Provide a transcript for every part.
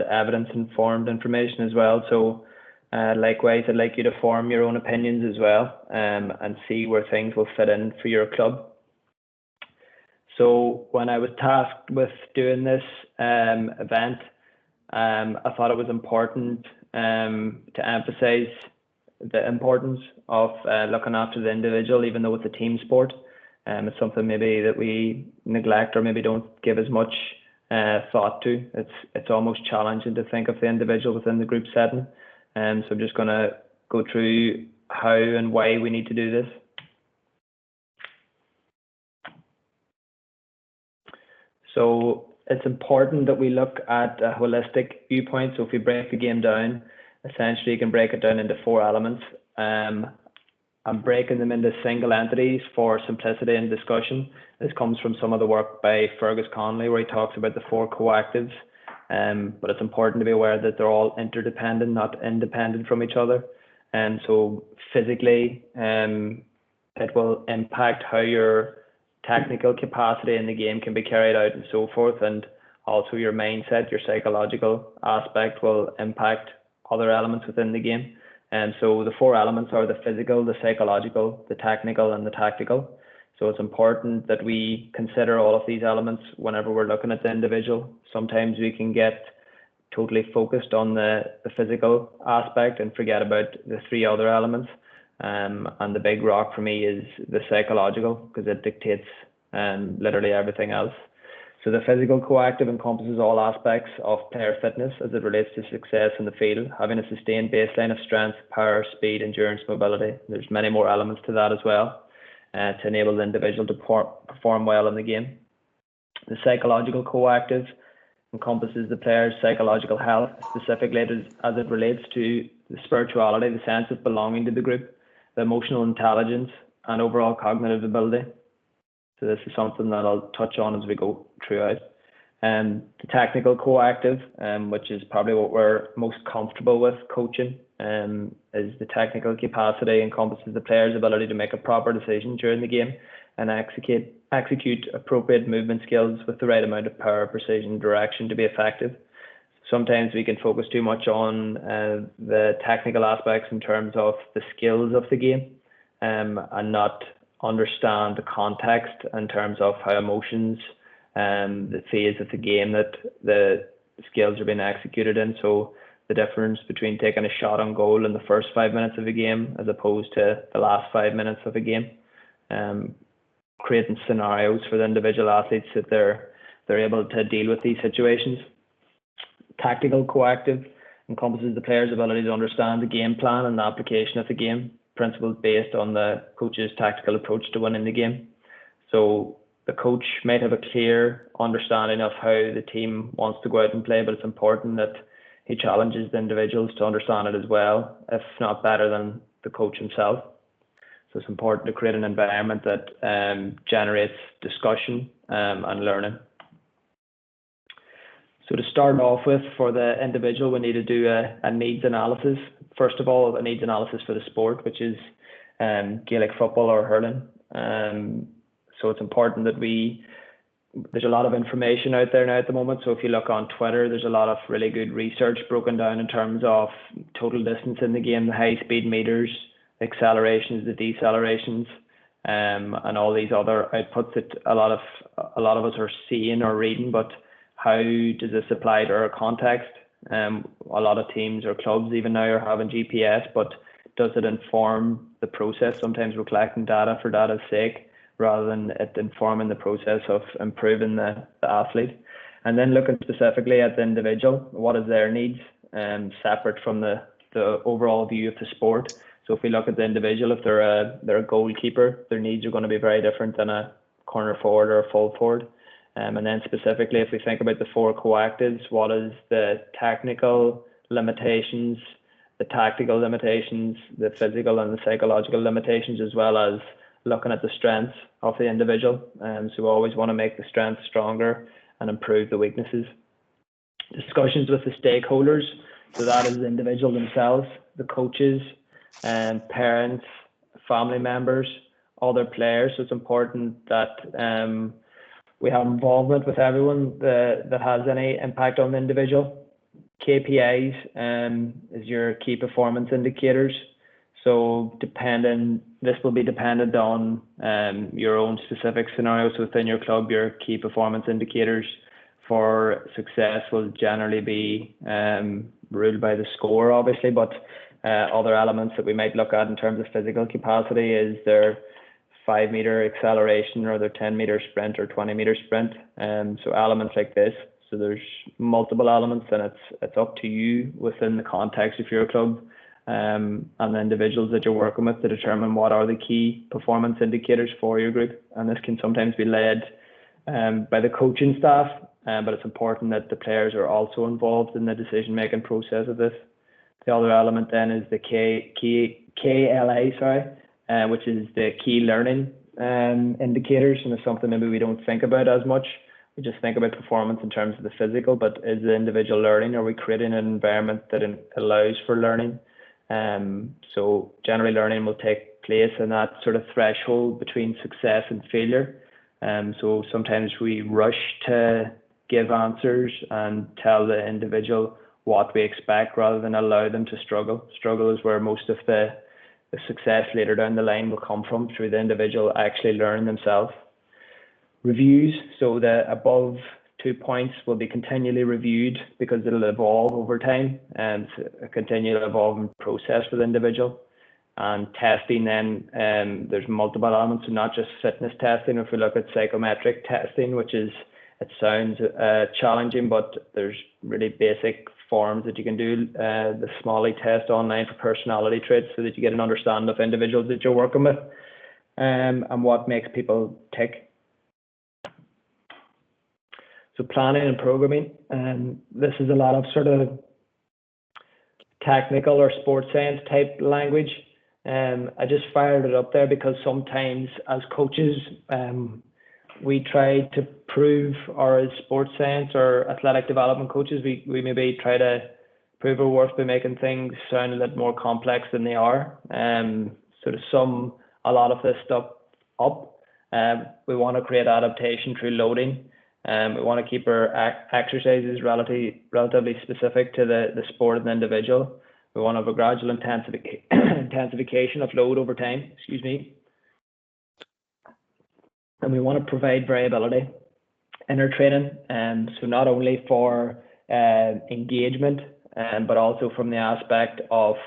evidence-informed information as well. So likewise, I'd like you to form your own opinions as well, and see where things will fit in for your club. So when I was tasked with doing this event, I thought it was important to emphasize the importance of looking after the individual, even though it's a team sport. It's something maybe that we neglect or maybe don't give as much thought to. It's almost challenging to think of the individual within the group setting. So I'm just going to go through how and why we need to do this. So it's important that we look at a holistic viewpoint. So if we break the game down, essentially you can break it down into 4 elements. I'm breaking them into single entities for simplicity and discussion. This comes from some of the work by Fergus Connolly, where he talks about the 4 coactives. But it's important to be aware that they're all interdependent, not independent from each other. And so physically, it will impact how your technical capacity in the game can be carried out and so forth. And also your mindset, your psychological aspect will impact other elements within the game. And so the 4 elements are the physical, the psychological, the technical, and the tactical. So it's important that we consider all of these elements whenever we're looking at the individual. Sometimes we can get totally focused on the physical aspect and forget about the 3 other elements. And the big rock for me is the psychological, because it dictates literally everything else. So the physical coactive encompasses all aspects of player fitness as it relates to success in the field, having a sustained baseline of strength, power, speed, endurance, mobility. There's many more elements to that as well, to enable the individual to perform well in the game. The psychological coactive encompasses the player's psychological health, specifically as it relates to the spirituality, the sense of belonging to the group, the emotional intelligence, and overall cognitive ability. So this is something that I'll touch on as we go throughout. The technical coactive, which is probably what we're most comfortable with coaching, is the technical capacity, encompasses the player's ability to make a proper decision during the game and execute appropriate movement skills with the right amount of power, precision, and direction to be effective. Sometimes we can focus too much on the technical aspects in terms of the skills of the game, and not understand the context in terms of how emotions, the phase of the game that the skills are being executed in. So the difference between taking a shot on goal in the first 5 minutes of a game as opposed to the last 5 minutes of a game, creating scenarios for the individual athletes that they're able to deal with these situations. Tactical coactive encompasses the player's ability to understand the game plan and the application of the game principles based on the coach's tactical approach to winning the game. So the coach might have a clear understanding of how the team wants to go out and play, but it's important that he challenges the individuals to understand it as well, if not better than the coach himself. So it's important to create an environment that generates discussion and learning. So to start off with, for the individual, we need to do a needs analysis. First of all, a needs analysis for the sport, which is Gaelic football or hurling. So it's important that there's a lot of information out there now at the moment. So if you look on Twitter, there's a lot of really good research broken down in terms of total distance in the game, the high speed meters, accelerations, the decelerations, and all these other outputs that a lot of us are seeing or reading. But how does this apply to our context? A lot of teams or clubs even now are having GPS, but does it inform the process? Sometimes we're collecting data for data's sake rather than it informing the process of improving the athlete. And then looking specifically at the individual, what is their needs, separate from the overall view of the sport. So if we look at the individual, if they're a goalkeeper, their needs are going to be very different than a corner forward or a full forward. And then specifically, if we think about the 4 coactives, what is the technical limitations, the tactical limitations, the physical and the psychological limitations, as well as looking at the strengths of the individual. So we always want to make the strengths stronger and improve the weaknesses. Discussions with the stakeholders, so that is the individual themselves, the coaches, parents, family members, other players. So it's important that we have involvement with everyone that has any impact on the individual. KPIs is your key performance indicators. So this will be dependent on your own specific scenarios within your club. Your key performance indicators for success will generally be ruled by the score, obviously, but other elements that we might look at in terms of physical capacity is their 5-meter acceleration or their 10-meter sprint or 20-meter sprint. So elements like this. So there's multiple elements, and it's up to you within the context of your club and the individuals that you're working with to determine what are the key performance indicators for your group. And this can sometimes be led by the coaching staff, but it's important that the players are also involved in the decision-making process of this. The other element then is the KLA, which is the key learning indicators, and it's something maybe we don't think about as much. We just think about performance in terms of the physical, but is the individual learning? Are we creating an environment that allows for learning? So generally learning will take place in that sort of threshold between success and failure. So sometimes we rush to give answers and tell the individual what we expect rather than allow them to struggle. Struggle is where most of the success later down the line will come from, through the individual actually learning themselves. Reviews, so the above 2 points will be continually reviewed because it'll evolve over time, and it's a continual evolving process for the individual. And testing then, there's multiple elements, so not just fitness testing. If we look at psychometric testing, which is, it sounds challenging, but there's really basic forms that you can do, the Smalley test online for personality traits, so that you get an understanding of individuals that you're working with and what makes people tick. So planning and programming, this is a lot of sort of technical or sports science type language. I just fired it up there because sometimes as coaches, we try to prove, or as sports science or athletic development coaches, we maybe try to prove our worth by making things sound a little more complex than they are. So to sum a lot of this stuff up, we want to create adaptation through loading. We want to keep our exercises relatively specific to the sport and the individual. We want to have a gradual intensification of load over time, and we want to provide variability in our training, so not only for engagement, but also from the aspect of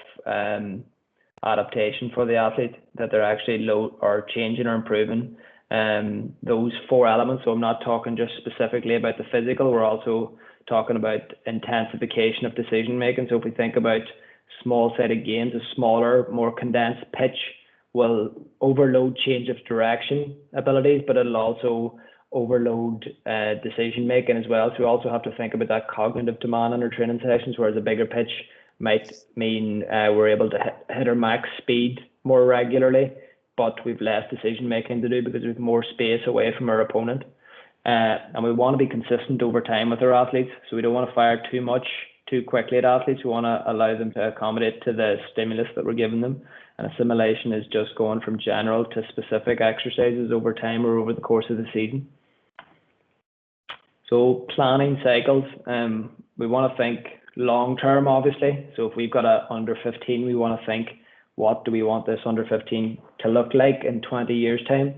adaptation for the athlete, that they're actually low or changing or improving those 4 elements. So I'm not talking just specifically about the physical, we're also talking about intensification of decision making. So if we think about small sided games, a smaller, more condensed pitch will overload change of direction abilities, but it'll also overload decision making as well. So we also have to think about that cognitive demand in our training sessions, whereas a bigger pitch might mean we're able to hit our max speed more regularly, but we've less decision making to do because we've more space away from our opponent. And we want to be consistent over time with our athletes. So we don't want to fire too much too quickly at athletes. We want to allow them to accommodate to the stimulus that we're giving them. And assimilation is just going from general to specific exercises over time or over the course of the season. So planning cycles, we want to think long term, obviously. So if we've got a under 15, we want to think, what do we want this under 15 to look like in 20 years' time?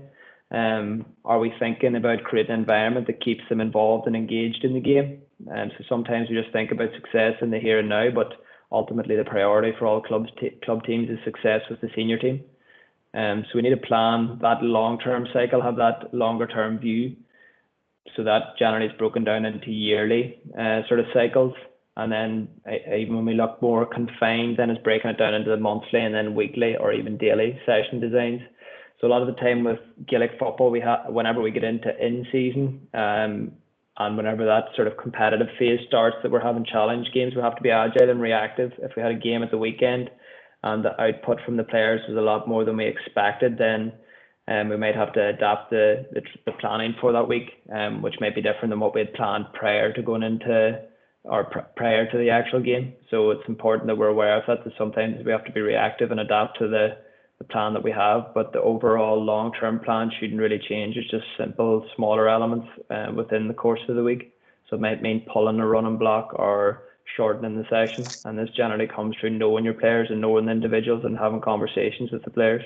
Are we thinking about creating an environment that keeps them involved and engaged in the game? So sometimes we just think about success in the here and now, but ultimately the priority for all club teams is success with the senior team. So we need to plan that long-term cycle, have that longer-term view. So that generally is broken down into yearly sort of cycles. And then even when we look more confined, then it's breaking it down into the monthly and then weekly or even daily session designs. So a lot of the time with Gaelic football, whenever we get into in-season and whenever that sort of competitive phase starts, that we're having challenge games, we have to be agile and reactive. If we had a game at the weekend and the output from the players was a lot more than we expected, then we might have to adapt the planning for that week, which might be different than what we had planned prior to going into or prior to the actual game. So it's important that we're aware of that sometimes we have to be reactive and adapt to the plan that we have, but the overall long-term plan shouldn't really change. It's just simple, smaller elements within the course of the week. So it might mean pulling a running block or shortening the session. And this generally comes through knowing your players and knowing the individuals and having conversations with the players.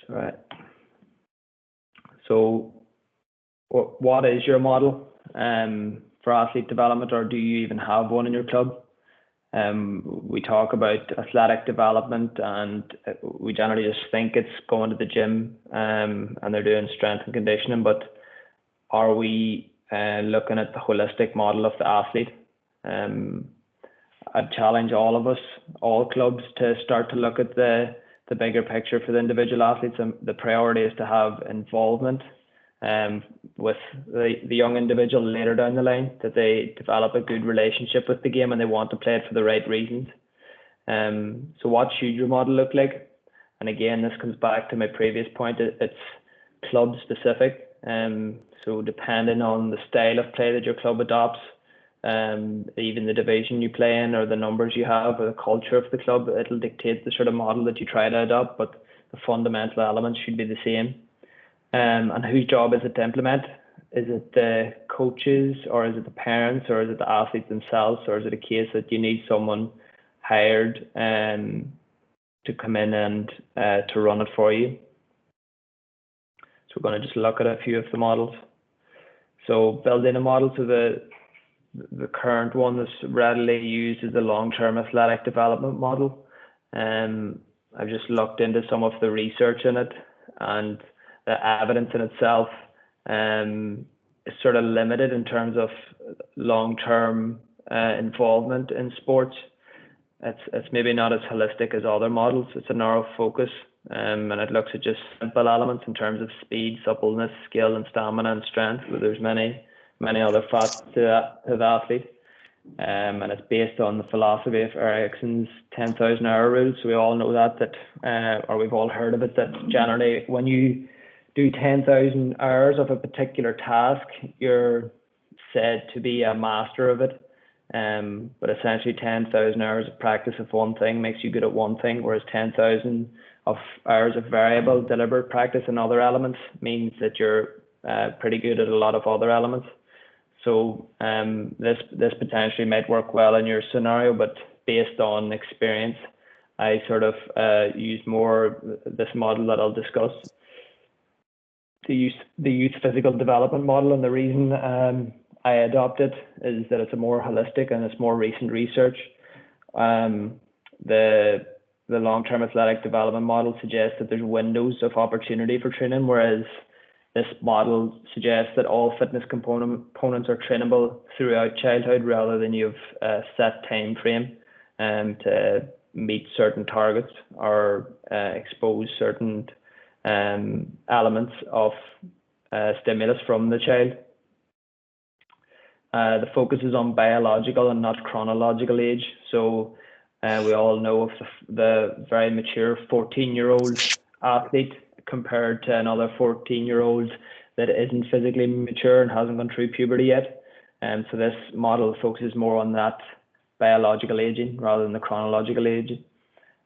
Right. So what is your model for athlete development, or do you even have one in your club? We talk about athletic development, and we generally just think it's going to the gym and they're doing strength and conditioning, but are we looking at the holistic model of the athlete? I'd challenge all of us, all clubs, to start to look at the bigger picture for the individual athletes, and the priority is to have involvement with the young individual later down the line, that they develop a good relationship with the game and they want to play it for the right reasons. So what should your model look like? And again, this comes back to my previous point, it's club specific. So depending on the style of play that your club adopts, even the division you play in, or the numbers you have, or the culture of the club, it'll dictate the sort of model that you try to adopt, but the fundamental elements should be the same. And whose job is it to implement? Is it the coaches, or is it the parents, or is it the athletes themselves, or is it a case that you need someone hired to come in and to run it for you? So we're going to just look at a few of the models. So building a model, so the current one that's readily used is the long-term athletic development model. I've just looked into some of the research in it, and the evidence in itself is sort of limited in terms of long-term involvement in sports. It's maybe not as holistic as other models. It's a narrow focus, and it looks at just simple elements in terms of speed, suppleness, skill, and stamina and strength. But there's many other facets to the athlete, and it's based on the philosophy of Ericsson's 10,000 hour rule. So we all know that or we've all heard of it, that generally when you do 10,000 hours of a particular task, you're said to be a master of it. But essentially 10,000 hours of practice of one thing makes you good at one thing, whereas 10,000 of hours of variable deliberate practice in other elements means that you're pretty good at a lot of other elements. So this potentially might work well in your scenario, but based on experience, I sort of use more this model that I'll discuss. The youth physical development model, and the reason I adopt it is that it's a more holistic and it's more recent research. The long-term athletic development model suggests that there's windows of opportunity for training, whereas this model suggests that all fitness components are trainable throughout childhood, rather than you have a set time frame to meet certain targets or expose certain elements of stimulus from the child. The focus is on biological and not chronological age. So we all know of the very mature 14-year-old athlete compared to another 14-year-old that isn't physically mature and hasn't gone through puberty yet. So this model focuses more on that biological aging rather than the chronological aging.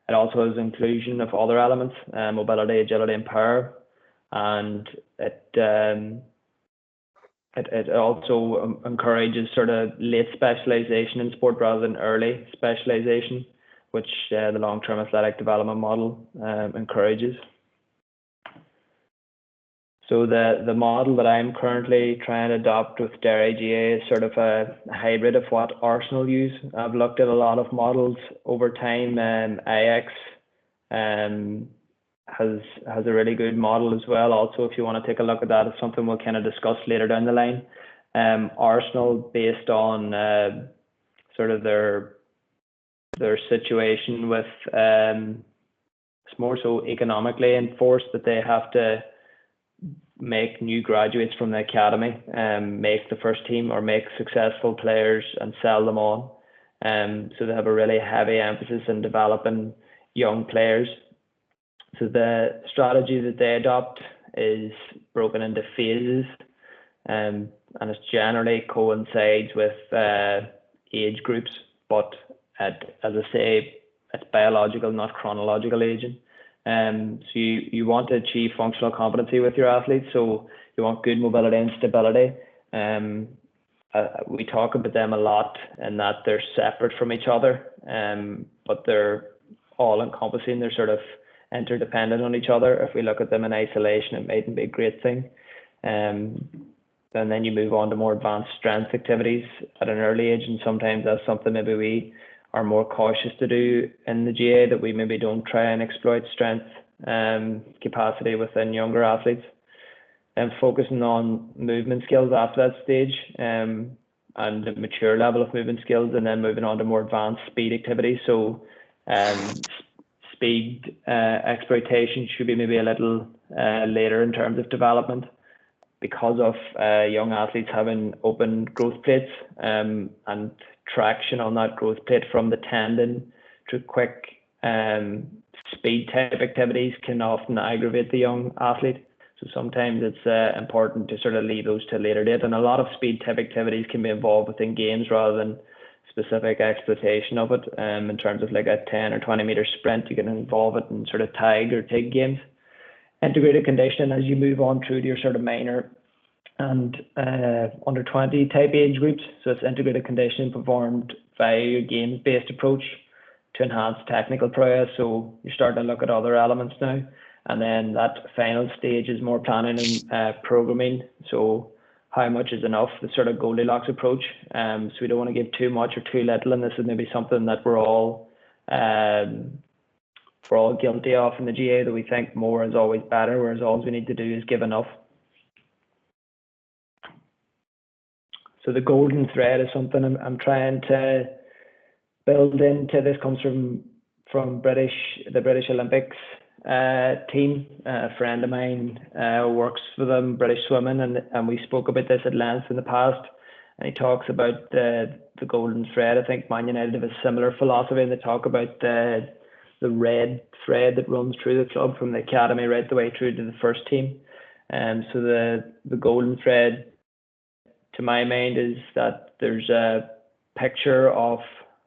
It also has inclusion of other elements, mobility, agility, and power, and it also encourages sort of late specialization in sport rather than early specialization, which the long-term athletic development model encourages. So the model that I'm currently trying to adopt with Derry GA is sort of a hybrid of what Arsenal use. I've looked at a lot of models over time, and Ajax has a really good model as well. Also, if you want to take a look at that, it's something we'll kind of discuss later down the line. Arsenal, based on sort of their situation with it's more so economically enforced, that they have to make new graduates from the academy make the first team or make successful players and sell them on. So they have a really heavy emphasis in developing young players. So the strategy that they adopt is broken into phases, and it generally coincides with age groups, but as I say, it's biological, not chronological aging. So you want to achieve functional competency with your athletes, so you want good mobility and stability. we talk about them a lot and that they're separate from each other, but they're all encompassing. They're sort of interdependent on each other. If we look at them in isolation, it mightn't be a great thing. And then you move on to more advanced strength activities at an early age, and sometimes that's something maybe we are more cautious to do in the GA, that we maybe don't try and exploit strength capacity within younger athletes. And focusing on movement skills after that stage, and the mature level of movement skills, and then moving on to more advanced speed activities. So speed exploitation should be maybe a little later in terms of development, because of young athletes having open growth plates, and traction on that growth plate from the tendon to quick speed type activities can often aggravate the young athlete. So sometimes it's important to sort of leave those to a later date. And a lot of speed type activities can be involved within games rather than specific exploitation of it. In terms of like a 10 or 20 meter sprint, you can involve it in sort of tag or TIG games. Integrated conditioning as you move on through to your sort of minor and under 20 type age groups. So it's integrated conditioning performed via your games-based approach to enhance technical prowess. So you're starting to look at other elements now. And then that final stage is more planning and programming. So how much is enough, the sort of Goldilocks approach. So we don't want to give too much or too little, and this is maybe something that we're all guilty of in the GA, that we think more is always better, whereas all we need to do is give enough. So the golden thread is something I'm trying to build into. This comes from the British Olympics team. A friend of mine works for them, British Swimming, and we spoke about this at length in the past. And he talks about the golden thread. I think Man United have a similar philosophy, and they talk about the red thread that runs through the club from the academy right the way through to the first team. And so the golden thread, to my mind, is that there's a picture of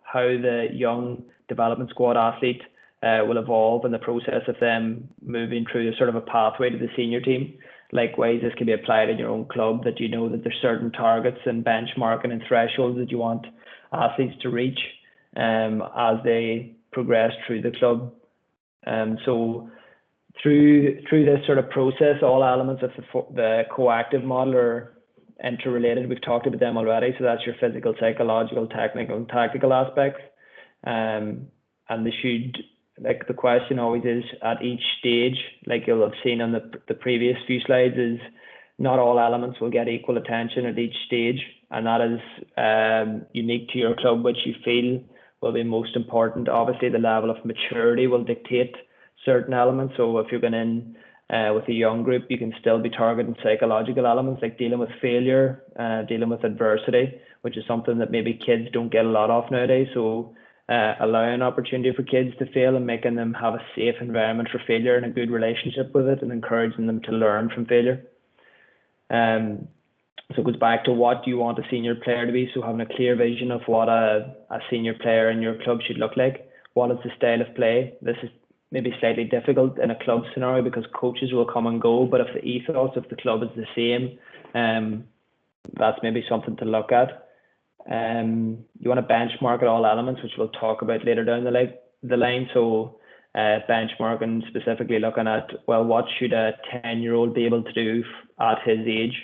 how the young development squad athlete will evolve in the process of them moving through a sort of a pathway to the senior team. Likewise, this can be applied in your own club, that you know that there's certain targets and benchmarking and thresholds that you want athletes to reach as they progress through the club. So through this sort of process, all elements of the coactive model are interrelated. We've talked about them already. So that's your physical, psychological, technical, and tactical aspects. And they should, like, the question always is at each stage, like you'll have seen on the previous few slides, is not all elements will get equal attention at each stage. And that is unique to your club, which you feel will be most important. Obviously, the level of maturity will dictate certain elements. So if you're going in with a young group, you can still be targeting psychological elements like dealing with failure, dealing with adversity, which is something that maybe kids don't get a lot of nowadays. So allowing opportunity for kids to fail and making them have a safe environment for failure and a good relationship with it, and encouraging them to learn from failure. So it goes back to what you want a senior player to be. So having a clear vision of what a senior player in your club should look like. What is the style of play? This is maybe slightly difficult in a club scenario because coaches will come and go, but if the ethos of the club is the same, that's maybe something to look at. You want to benchmark at all elements, which we'll talk about later down the line. So benchmarking, specifically looking at, well, what should a 10-year-old be able to do at his age?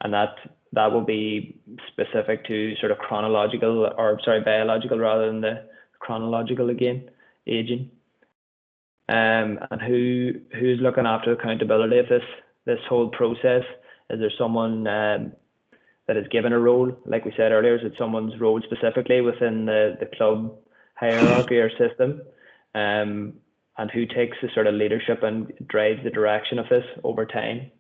And that will be specific to sort of biological rather than the chronological again, aging. And who's looking after accountability of this whole process? Is there someone that is given a role? Like we said earlier, is it someone's role specifically within the club hierarchy or system? And who takes the sort of leadership and drives the direction of this over time?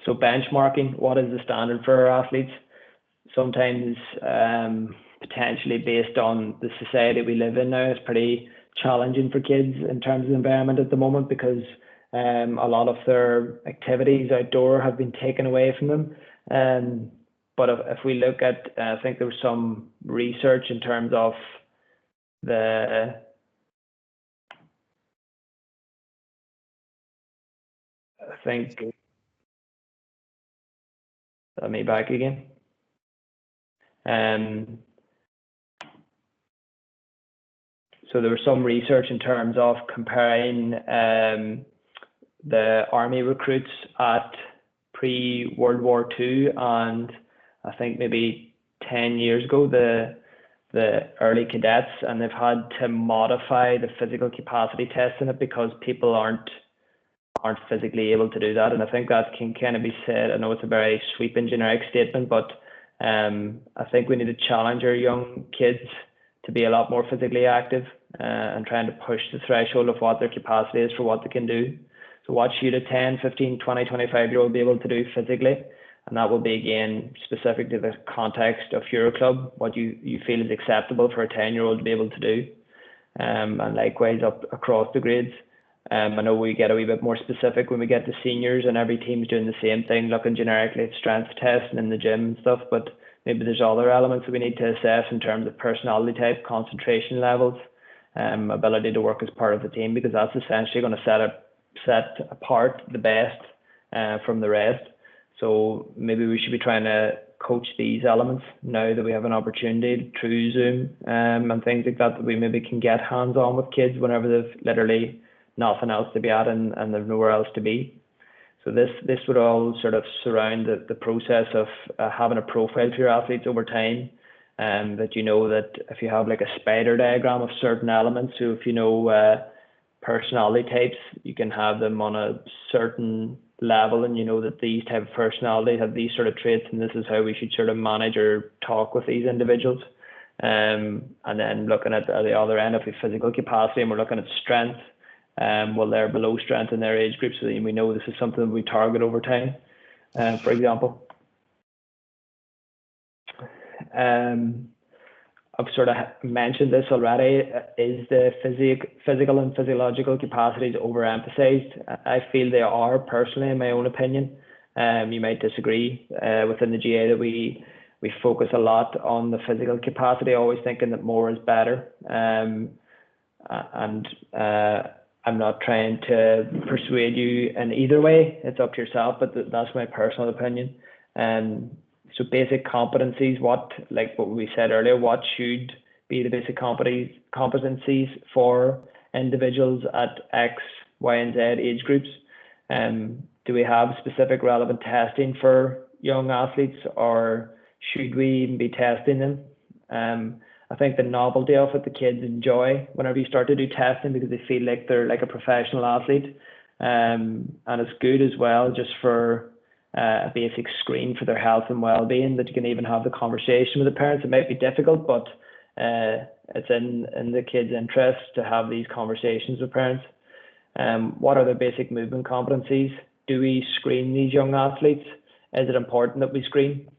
So benchmarking, what is the standard for our athletes? Sometimes potentially based on the society we live in now, it's pretty challenging for kids in terms of the environment at the moment, because a lot of their activities outdoor have been taken away from them. But if we look at, I think there was some research in terms of that me back again. So there was some research in terms of comparing the army recruits at pre-World War II and I think maybe 10 years ago, the early cadets, and they've had to modify the physical capacity test in it because people aren't physically able to do that. And I think that can kind of be said, I know it's a very sweeping generic statement, but I think we need to challenge our young kids to be a lot more physically active and trying to push the threshold of what their capacity is for what they can do. So what should a 10, 15, 20, 25-year-old be able to do physically? And that will be, again, specific to the context of your club, what you feel is acceptable for a 10-year-old to be able to do. And likewise up across the grades. I know we get a wee bit more specific when we get to seniors and every team's doing the same thing, looking generically at strength testing in the gym and stuff, but maybe there's other elements that we need to assess in terms of personality type, concentration levels, ability to work as part of the team, because that's essentially going to set apart the best from the rest. So maybe we should be trying to coach these elements now that we have an opportunity through Zoom and things like that we maybe can get hands-on with kids whenever they've literally nothing else to be at and there's nowhere else to be. So this would all sort of surround the process of having a profile for your athletes over time, that you know that if you have like a spider diagram of certain elements, so if you know personality types, you can have them on a certain level and you know that these type of personalities have these sort of traits and this is how we should sort of manage or talk with these individuals. And then looking at the other end of the physical capacity, and we're looking at strength. Well, they're below strength in their age group, so we know this is something that we target over time, for example. I've sort of mentioned this already, is the physical and physiological capacities overemphasized? I feel they are, personally, in my own opinion. You might disagree. Within the GA that we focus a lot on the physical capacity, always thinking that more is better. I'm not trying to persuade you in either way. It's up to yourself, but that's my personal opinion. So basic competencies, like what we said earlier, what should be the basic competencies for individuals at X, Y, and Z age groups? Do we have specific relevant testing for young athletes, or should we even be testing them? I think the novelty of it, the kids enjoy whenever you start to do testing because they feel like they're like a professional athlete. And it's good as well just for a basic screen for their health and well-being, that you can even have the conversation with the parents. It might be difficult, but it's in the kids' interest to have these conversations with parents. What are the basic movement competencies? Do we screen these young athletes? Is it important that we screen?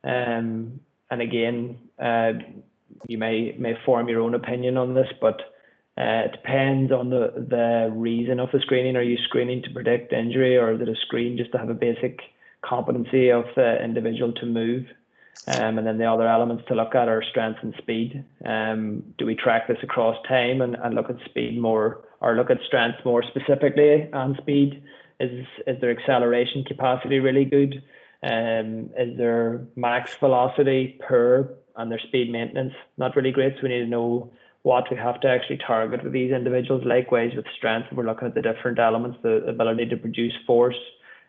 And again, you may form your own opinion on this, but it depends on the reason of the screening. Are you screening to predict injury, or is it a screen just to have a basic competency of the individual to move? And then the other elements to look at are strength and speed. Do we track this across time and look at speed more, or look at strength more specifically and speed? Is their acceleration capacity really good? Is their max velocity per and their speed maintenance not really great? So we need to know what we have to actually target with these individuals. Likewise with strength, we're looking at the different elements, the ability to produce force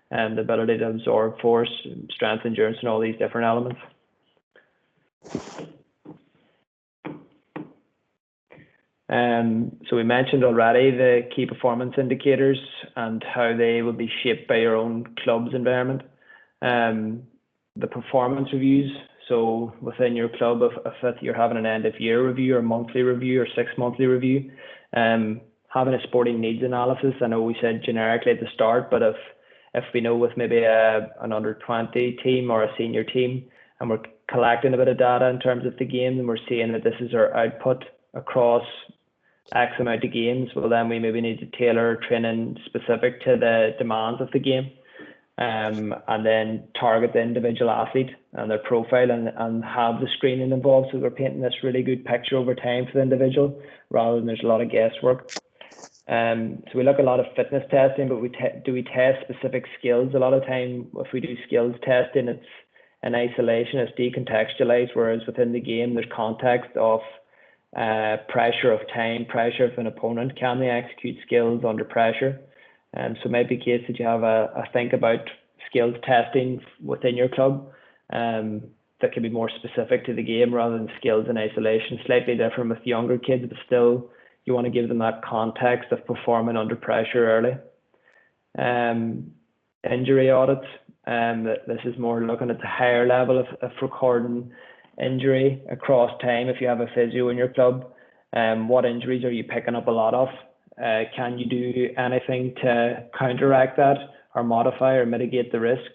and the ability to absorb force, strength, endurance, and all these different elements. So we mentioned already the key performance indicators and how they will be shaped by your own club's environment. The performance reviews, so within your club, if you're having an end of year review or monthly review or 6 monthly review, having a sporting needs analysis. I know we said generically at the start, but if we know with maybe an under 20 team or a senior team, and we're collecting a bit of data in terms of the game, and we're seeing that this is our output across X amount of games, well then we maybe need to tailor training specific to the demands of the game. And then target the individual athlete and their profile and have the screening involved, so we're painting this really good picture over time for the individual rather than there's a lot of guesswork. So we look at a lot of fitness testing, but do we test specific skills? A lot of time if we do skills testing, in isolation, it's decontextualized, whereas within the game, there's context of pressure of time, pressure of an opponent. Can they execute skills under pressure? So it might be a case that you have a think about skills testing within your club that can be more specific to the game rather than skills in isolation. Slightly different with younger kids, but still you want to give them that context of performing under pressure early. Injury audits. This is more looking at the higher level of recording injury across time. If you have a physio in your club, what injuries are you picking up a lot of? Can you do anything to counteract that or modify or mitigate the risk?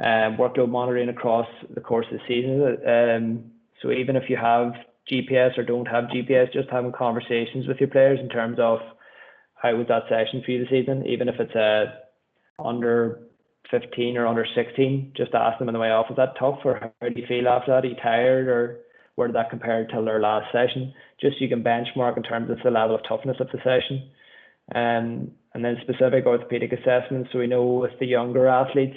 Workload monitoring across the course of the season. So even if you have GPS or don't have GPS, just having conversations with your players in terms of how was that session for you this season, even if it's under 15 or under 16, just ask them on the way off, was that tough, or how do you feel after that? Are you tired, or where did that compare to their last session? Just so you can benchmark in terms of the level of toughness of the session. And then specific orthopedic assessments. So we know with the younger athletes,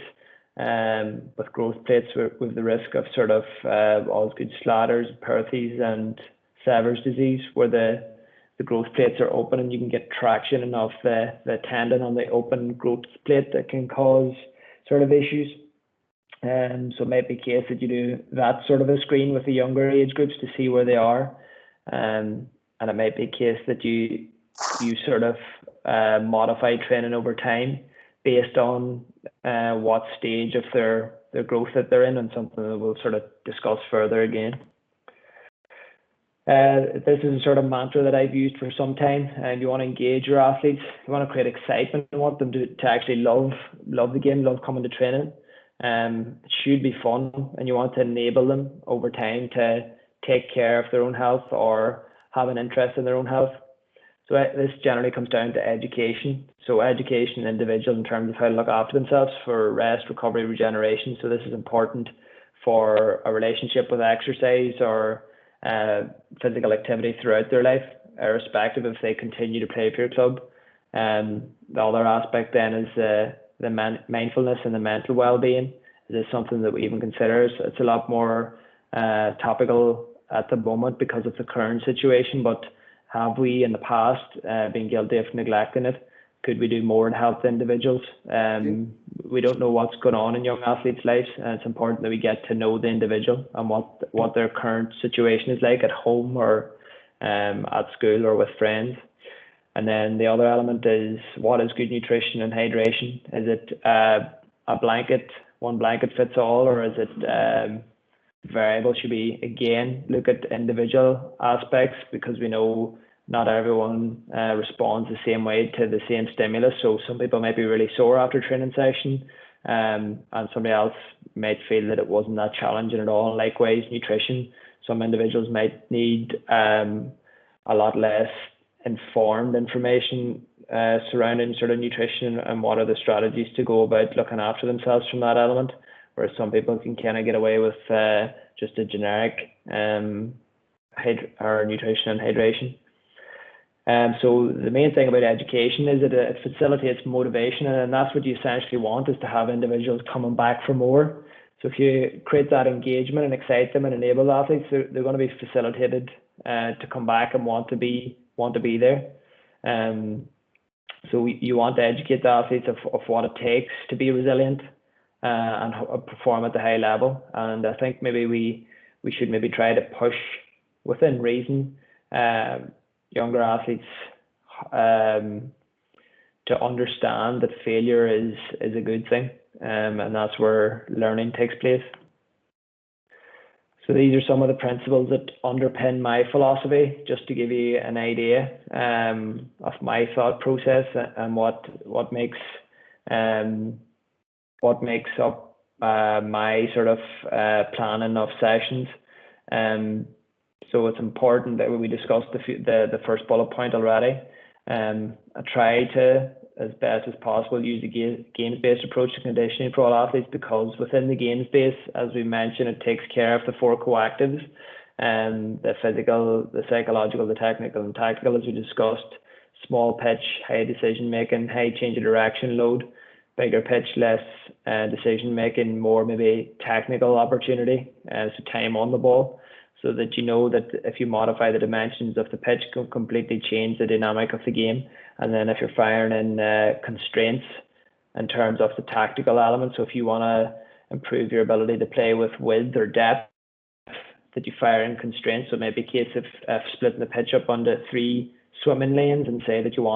with growth plates, with the risk of sort of Osgood Schlatter's, Perthes and Sever's disease, where the growth plates are open and you can get traction of the tendon on the open growth plate that can cause sort of issues. So it might be a case that you do that sort of a screen with the younger age groups to see where they are. And it might be a case that you sort of modify training over time based on what stage of their growth that they're in, and something that we'll sort of discuss further again. This is a sort of mantra that I've used for some time, and you want to engage your athletes. You want to create excitement. You want them to actually love the game, love coming to training. It should be fun, and you want to enable them over time to take care of their own health or have an interest in their own health. So this generally comes down to education. So education individuals in terms of how to look after themselves for rest, recovery, regeneration. So this is important for a relationship with exercise or physical activity throughout their life, irrespective if they continue to play for your club. The other aspect then is the mindfulness and the mental well-being. Is something that we even consider. It's a lot more topical at the moment because of the current situation, but have we in the past been guilty of neglecting it? Could we do more to help the individuals? We don't know what's going on in young athletes' lives, and it's important that we get to know the individual and what their current situation is like at home or at school or with friends. And then the other element is, what is good nutrition and hydration? Is it one blanket fits all, or is it variable? Should we again look at individual aspects, because we know not everyone responds the same way to the same stimulus. So some people might be really sore after a training session, and somebody else might feel that it wasn't that challenging at all. Likewise, nutrition. Some individuals might need a lot less informed information surrounding sort of nutrition and what are the strategies to go about looking after themselves from that element, whereas some people can kind of get away with just a generic nutrition and hydration. So the main thing about education is that it facilitates motivation, and that's what you essentially want, is to have individuals coming back for more. So if you create that engagement and excite them and enable the athletes, they're going to be facilitated to come back and want to be there. So you want to educate the athletes of what it takes to be resilient and perform at the high level. And I think maybe we should maybe try to push within reason younger athletes to understand that failure is a good thing, and that's where learning takes place. So these are some of the principles that underpin my philosophy, just to give you an idea of my thought process and what makes up my sort of planning of sessions. So it's important that we discussed the first bullet point already. I try to, as best as possible, use a games-based approach to conditioning for all athletes, because within the games base, as we mentioned, it takes care of the 4 coactives, the physical, the psychological, the technical and tactical, as we discussed: small pitch, high decision making, high change of direction load. bigger pitch, less decision making, more maybe technical opportunity, so time on the ball, so that you know that if you modify the dimensions of the pitch, can completely change the dynamic of the game. And then if you're firing in constraints in terms of the tactical elements, so if you want to improve your ability to play with width or depth, that you fire in constraints. So maybe a case of splitting the pitch up onto 3 swimming lanes, and say that you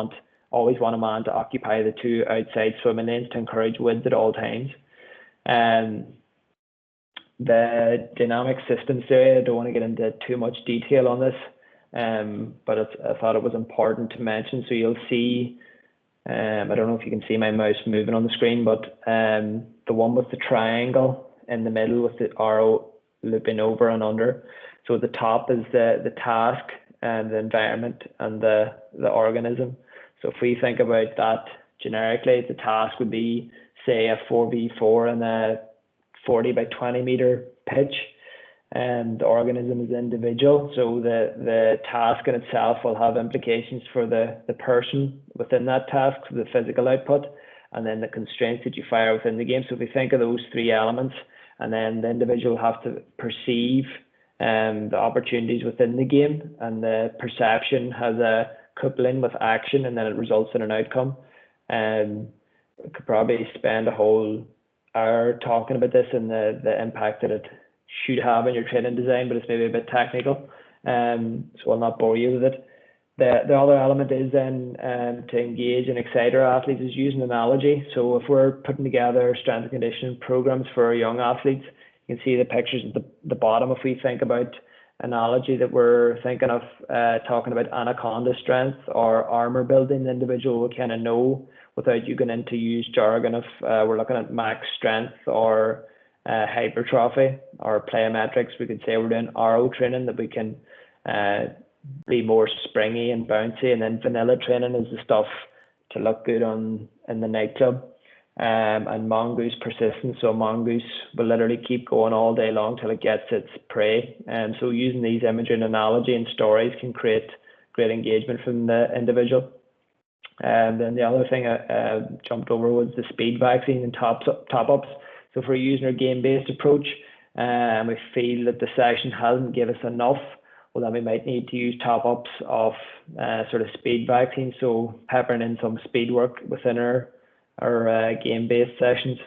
always want a man to occupy the 2 outside swimming lanes to encourage width at all times. The dynamic systems theory, I don't want to get into too much detail on this, but I thought it was important to mention. So you'll see, I don't know if you can see my mouse moving on the screen, but the one with the triangle in the middle with the arrow looping over and under. So the top is the task and the environment and the organism. So if we think about that generically, the task would be, say, a 4v4 and a 40 by 20 meter pitch, and the organism is individual. So the task in itself will have implications for the person within that task, so the physical output, and then the constraints that you fire within the game. So if we think of those 3 elements, and then the individual have to perceive the opportunities within the game, and the perception has a coupling with action, and then it results in an outcome. We could probably spend a whole hour talking about this and the impact that it should have on your training design, but it's maybe a bit technical, so I'll not bore you with it. The other element is then to engage and excite our athletes is using analogy. So if we're putting together strength and conditioning programs for our young athletes, you can see the pictures at the bottom. If we think about analogy, that we're thinking of talking about anaconda strength or armor building, the individual will kind of know without you going into use jargon. If we're looking at max strength or hypertrophy or plyometrics, we could say we're doing RO training, that we can be more springy and bouncy, and then vanilla training is the stuff to look good in the nightclub. And mongoose persistence, so mongoose will literally keep going all day long till it gets its prey. And so using these imagery and analogy and stories can create great engagement from the individual. And then the other thing I jumped over was the speed vaccine and top-ups. So if we're using our game-based approach and we feel that the session hasn't given us enough, well, then we might need to use top-ups of sort of speed vaccine, so peppering in some speed work within our game-based sessions.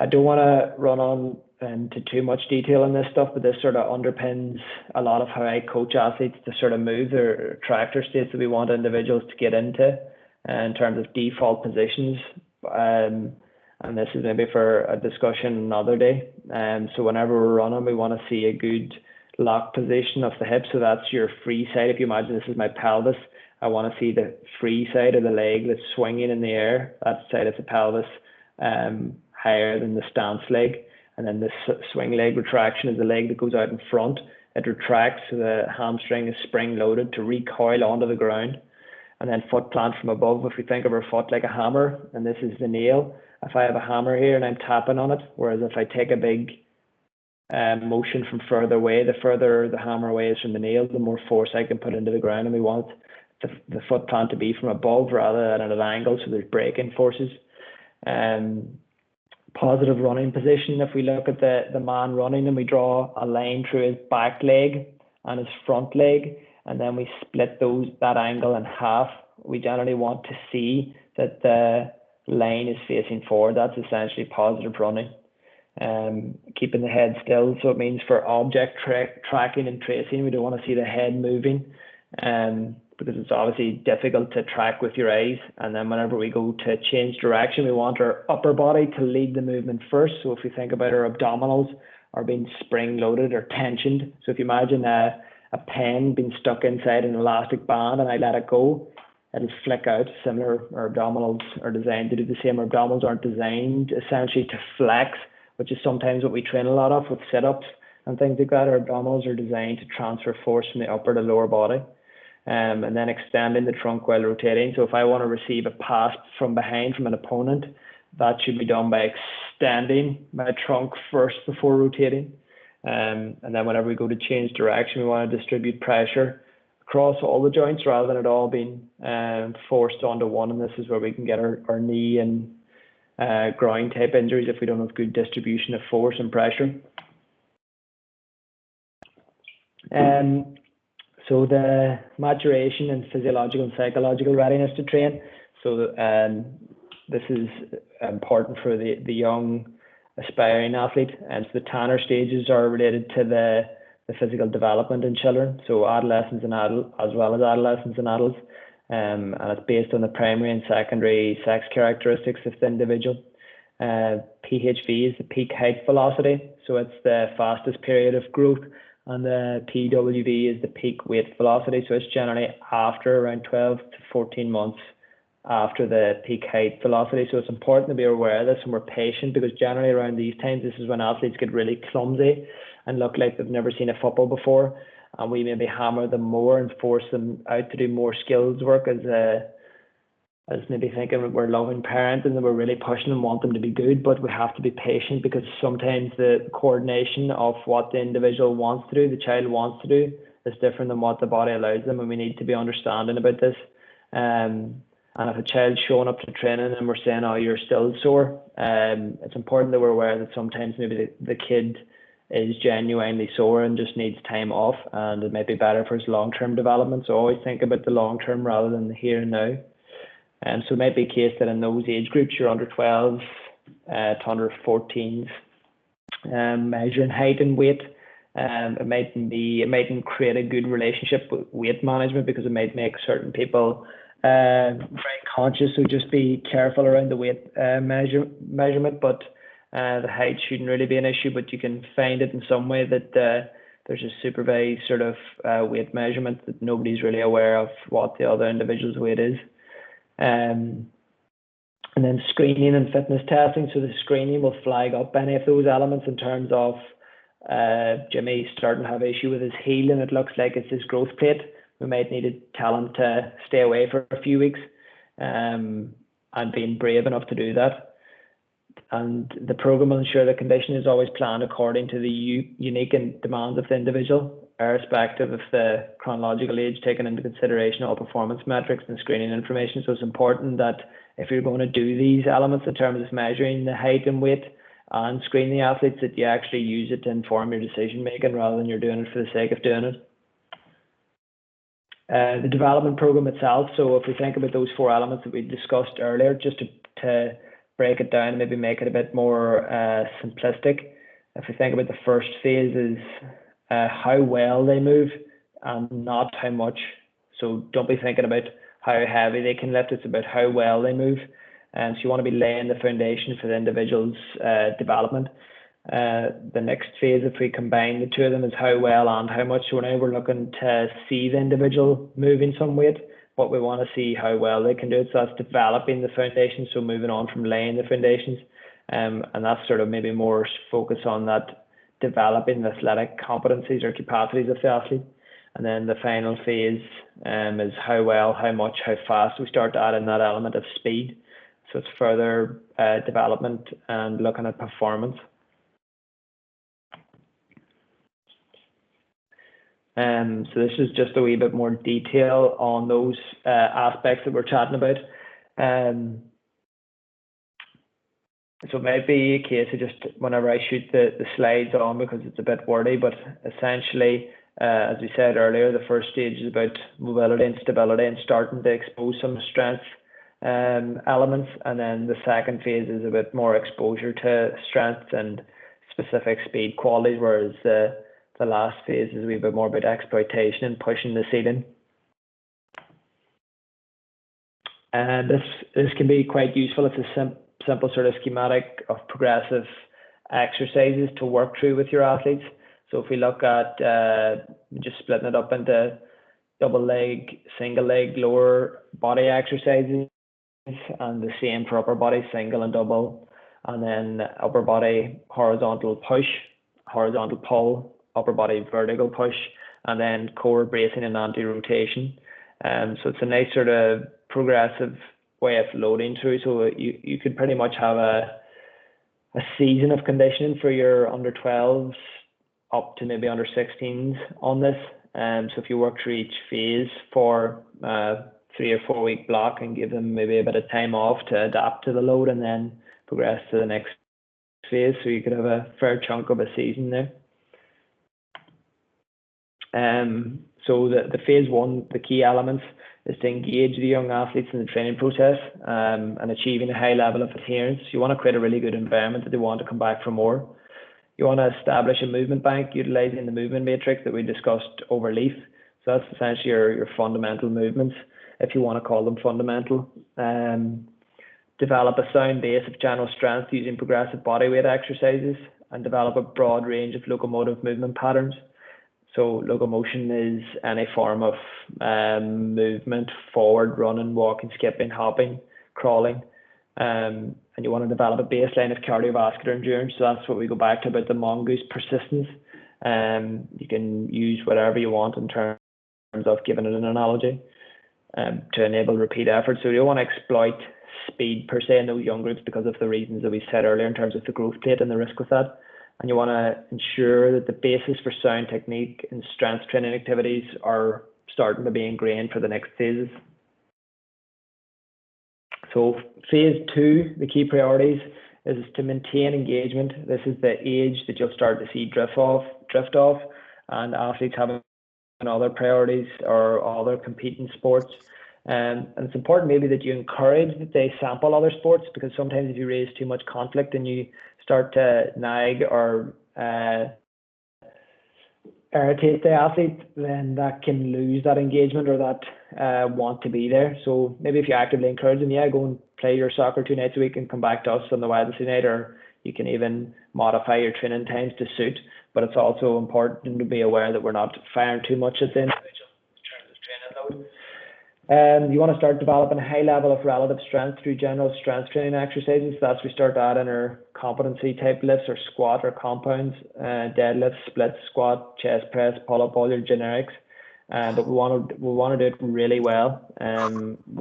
I don't want to run on into too much detail on this stuff, but this sort of underpins a lot of how I coach athletes to sort of move their tractor states that we want individuals to get into in terms of default positions. And this is maybe for a discussion another day. So whenever we're running, we want to see a good lock position of the hip. So that's your free side. If you imagine this is my pelvis, I want to see the free side of the leg that's swinging in the air. That side of the pelvis higher than the stance leg. And then the swing leg retraction is the leg that goes out in front. It retracts, so the hamstring is spring loaded to recoil onto the ground. And then foot plant from above. If we think of our foot like a hammer, and this is the nail, if I have a hammer here and I'm tapping on it, whereas if I take a big motion from further away, the further the hammer away is from the nail, the more force I can put into the ground. And we want the foot plant to be from above rather than at an angle, so there's braking forces. Positive running position, if we look at the man running and we draw a line through his back leg and his front leg, and then we split that angle in half, we generally want to see that the line is facing forward. That's essentially positive running. Keeping the head still, so it means for object tracking and tracing, we don't want to see the head moving, because it's obviously difficult to track with your eyes. And then whenever we go to change direction, we want our upper body to lead the movement first. So if we think about our abdominals are being spring loaded or tensioned, so if you imagine a pen being stuck inside an elastic band and I let it go, it'll flick out. Similar, our abdominals are designed to do the same. Our abdominals aren't designed essentially to flex, which is sometimes what we train a lot of with sit-ups and things like that. Our abdominals are designed to transfer force from the upper to lower body, and then extending the trunk while rotating. So if I want to receive a pass from behind from an opponent, that should be done by extending my trunk first before rotating. And then whenever we go to change direction, we want to distribute pressure across all the joints rather than it all being forced onto one. And this is where we can get our knee and groin type injuries if we don't have good distribution of force and pressure. So the maturation and physiological and psychological readiness to train. So this is important for the young aspiring athlete, and so the Tanner stages are related to the physical development in children, so adolescents and adults, as well as adolescents and adults, and it's based on the primary and secondary sex characteristics of the individual. PHV is the peak height velocity, so it's the fastest period of growth, and the PWV is the peak weight velocity, so it's generally after around 12 to 14 months after the peak height velocity. So it's important to be aware of this and we're patient, because generally around these times, this is when athletes get really clumsy and look like they've never seen a football before, and we maybe hammer them more and force them out to do more skills work as maybe thinking we're loving parents and that we're really pushing and want them to be good. But we have to be patient, because sometimes the coordination of what the individual wants to do, the child wants to do, is different than what the body allows them, and we need to be understanding about this. And if a child's showing up to training and we're saying, oh, you're still sore, it's important that we're aware that sometimes maybe the kid is genuinely sore and just needs time off, and it might be better for his long-term development. So always think about the long-term rather than the here and now. And so it might be a case that in those age groups, you're under 12s to under 14s, measuring height and weight. It mightn't create a good relationship with weight management, because it might make certain people very conscious. So just be careful around the weight measurement, but the height shouldn't really be an issue. But you can find it in some way that there's a supervised sort of weight measurement that nobody's really aware of what the other individual's weight is. And then screening and fitness testing. So the screening will flag up any of those elements in terms of Jimmy's starting to have an issue with his heel and it looks like it's his growth plate. We might need to tell him to stay away for a few weeks, and being brave enough to do that. And the program will ensure the condition is always planned according to the unique demands of the individual, irrespective of the chronological age, taking into consideration all performance metrics and screening information. So it's important that if you're going to do these elements in terms of measuring the height and weight and screening the athletes, that you actually use it to inform your decision making rather than you're doing it for the sake of doing it. The development program itself. So if we think about those four elements that we discussed earlier, just to break it down and maybe make it a bit more simplistic. If we think about the first phase is how well they move and not how much. So don't be thinking about how heavy they can lift, it's about how well they move. And so you want to be laying the foundation for the individual's development. The next phase, if we combine the two of them, is how well and how much. So now we're looking to see the individual moving some weight, but we want to see how well they can do it. So that's developing the foundation, so moving on from laying the foundations. And that's sort of maybe more focus on that developing the athletic competencies or capacities of the athlete. And then the final phase is how well, how much, how fast. We start to add in that element of speed. So it's further development and looking at performance. So this is just a wee bit more detail on those aspects that we're chatting about. So it might be a case of just whenever I shoot the slides on, because it's a bit wordy, but essentially, as we said earlier, the first stage is about mobility and stability and starting to expose some strength elements. And then the second phase is a bit more exposure to strength and specific speed qualities, whereas the last phase is a wee bit more about exploitation and pushing the ceiling. And this can be quite useful. It's a simple sort of schematic of progressive exercises to work through with your athletes. So if we look at just splitting it up into double leg, single leg, lower body exercises, and the same for upper body, single and double, and then upper body horizontal push, horizontal pull, upper body vertical push, and then core bracing and anti-rotation. So it's a nice sort of progressive way of loading through. So you could pretty much have a season of conditioning for your under 12s up to maybe under 16s on this. So if you work through each phase for 3 or 4 week block and give them maybe a bit of time off to adapt to the load and then progress to the next phase, so you could have a fair chunk of a season there. So the phase one, the key elements is to engage the young athletes in the training process and achieving a high level of adherence. You want to create a really good environment that they want to come back for more. You want to establish a movement bank utilizing the movement matrix that we discussed over LEAF. So that's essentially your fundamental movements, if you want to call them fundamental. Develop a sound base of general strength using progressive bodyweight exercises, and develop a broad range of locomotive movement patterns. So locomotion is any form of movement, forward, running, walking, skipping, hopping, crawling. And you want to develop a baseline of cardiovascular endurance. So that's what we go back to about the mongoose persistence. You can use whatever you want in terms of giving it an analogy to enable repeat effort. So you don't want to exploit speed per se in those young groups because of the reasons that we said earlier in terms of the growth plate and the risk with that. And you want to ensure that the basis for sound technique and strength training activities are starting to be ingrained for the next phases. So phase two, the key priorities is to maintain engagement. This is the age that you'll start to see drift off, and athletes having other priorities or other competing sports. And it's important maybe that you encourage that they sample other sports, because sometimes if you raise too much conflict and you start to nag or irritate the athlete, then that can lose that engagement or that want to be there. So maybe if you actively encourage them, yeah, go and play your soccer 2 nights a week and come back to us on the Wednesday night, or you can even modify your training times to suit. But it's also important to be aware that we're not firing too much at the individual in terms of training load. You want to start developing a high level of relative strength through general strength training exercises. That's we start adding our competency type lifts or squat or compounds, deadlifts, splits, squat, chest press, pull-up, all your generics. But we want to do it really well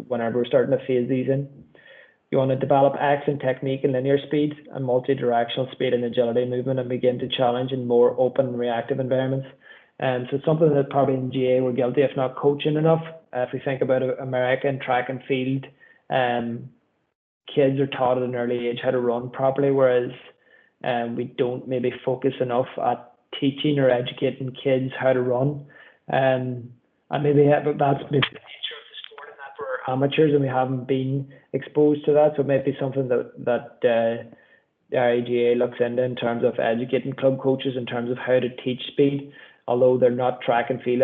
whenever we're starting to phase these in. You want to develop excellent technique and linear speed and multi-directional speed and agility movement, and begin to challenge in more open reactive environments. So it's something that probably in GA we're guilty of not coaching enough. If we think about American track and field, kids are taught at an early age how to run properly, whereas we don't maybe focus enough at teaching or educating kids how to run. And maybe that's maybe the nature of the sport, and that we're amateurs and we haven't been exposed to that. So maybe something that the IGA looks into in terms of educating club coaches in terms of how to teach speed, although they're not track and field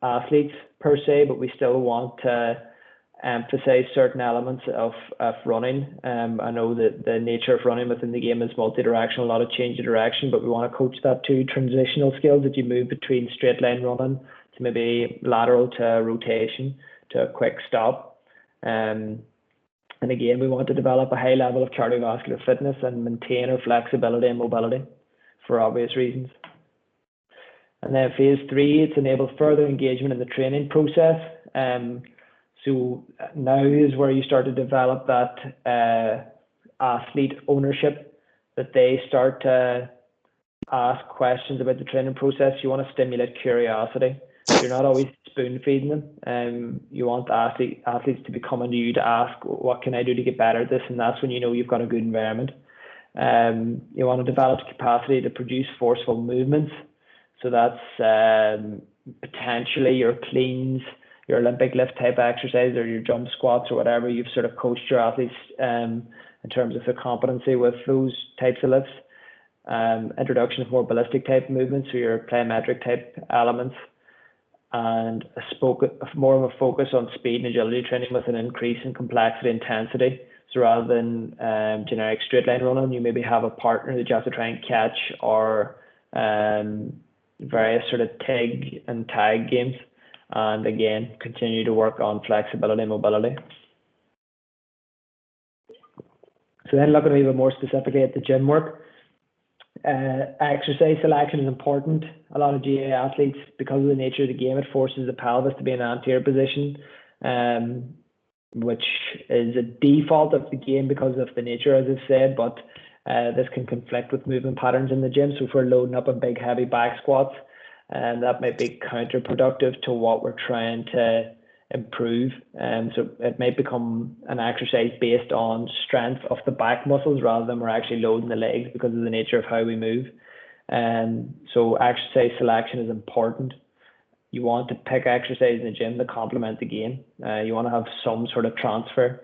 athletes per se, but we still want to emphasize certain elements of running. I know that the nature of running within the game is multi-directional, a lot of change of direction, but we want to coach that to transitional skills, that you move between straight line running to maybe lateral to rotation to a quick stop. And again, we want to develop a high level of cardiovascular fitness and maintain our flexibility and mobility for obvious reasons. And then phase three, it's enabled further engagement in the training process. So now is where you start to develop that athlete ownership, that they start to ask questions about the training process. You want to stimulate curiosity. You're not always spoon feeding them. You want the athletes to be coming to you to ask, what can I do to get better at this? And that's when you know you've got a good environment. You want to develop capacity to produce forceful movements. So that's potentially your cleans, your Olympic lift type exercise, or your jump squats, or whatever. You've sort of coached your athletes in terms of their competency with those types of lifts. Introduction of more ballistic type movements, so your plyometric type elements, and more of a focus on speed and agility training with an increase in complexity and intensity. So rather than generic straight line running, you maybe have a partner that you have to try and catch, or various sort of TIG and tag games, and again continue to work on flexibility and mobility. So then looking a little bit more specifically at the gym work, exercise selection is important. A lot of GA athletes, because of the nature of the game, it forces the pelvis to be in an anterior position, which is a default of the game because of the nature, as I've said, but this can conflict with movement patterns in the gym. So if we're loading up on big heavy back squats, and that might be counterproductive to what we're trying to improve. So it might become an exercise based on strength of the back muscles rather than we're actually loading the legs because of the nature of how we move. So exercise selection is important. You want to pick exercise in the gym to complement the game. You want to have some sort of transfer.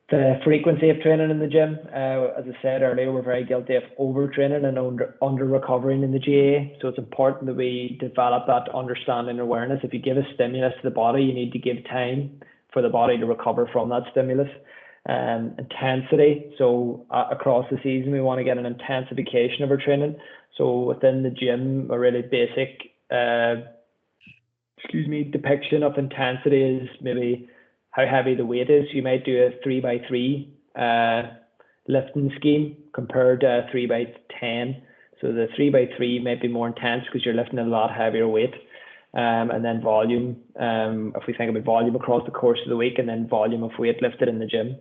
The frequency of training in the gym, as I said earlier, we're very guilty of overtraining and under recovering in the GAA. So it's important that we develop that understanding and awareness. If you give a stimulus to the body, you need to give time for the body to recover from that stimulus. Intensity. So across the season, we want to get an intensification of our training. So within the gym, a really basic, depiction of intensity is maybe how heavy the weight is. You might do a 3x3 lifting scheme compared to a 3x10. So the 3x3 might be more intense because you're lifting a lot heavier weight. And then volume, if we think about volume across the course of the week, and then volume of weight lifted in the gym.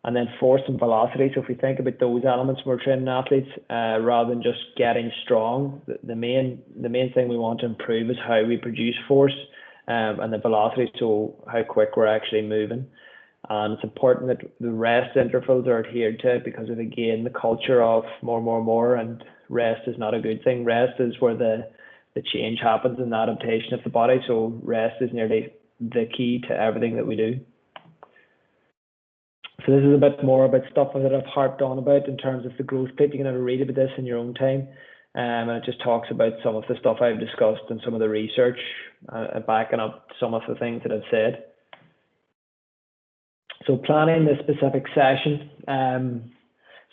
And then force and velocity. So if we think about those elements when we're training athletes, rather than just getting strong, the main thing we want to improve is how we produce force. And the velocity, so how quick we're actually moving. And it's important that the rest intervals are adhered to because of, again, the culture of more, and rest is not a good thing. Rest is where the change happens in the adaptation of the body. So rest is nearly the key to everything that we do. So this is a bit more about stuff that I've harped on about in terms of the growth plate. You can have a read about this in your own time. And it just talks about some of the stuff I've discussed and some of the research backing up some of the things that I've said. So planning the specific session.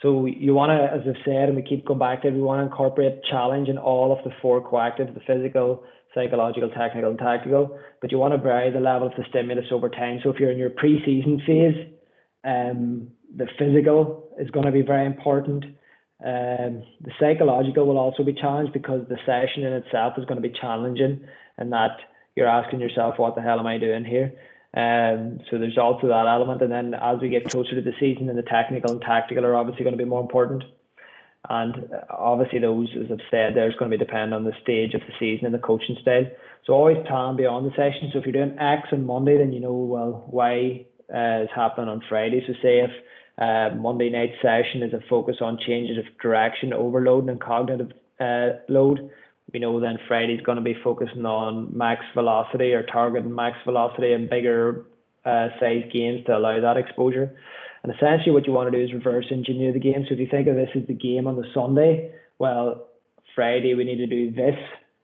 So you want to, as I've said, and we keep going back to it, we want to incorporate challenge in all of the four coactives, the physical, psychological, technical, and tactical. But you want to vary the level of the stimulus over time. So if you're in your pre-season phase, the physical is going to be very important. The psychological will also be challenged because the session in itself is going to be challenging, and that you're asking yourself, what the hell am I doing here? So there's also that element. And then as we get closer to the season, and the technical and tactical are obviously going to be more important. And obviously those, as I've said, there's going to be dependent on the stage of the season and the coaching style. So always plan beyond the session. So if you're doing X on Monday, then you know, well, Y is happening on Friday. So say if Monday night session is a focus on changes of direction, overload, and cognitive load, we know then Friday's going to be focusing on max velocity or targeting max velocity and bigger size gains to allow that exposure. And essentially what you want to do is reverse engineer the game. So if you think of this as the game on the Sunday, well, Friday we need to do this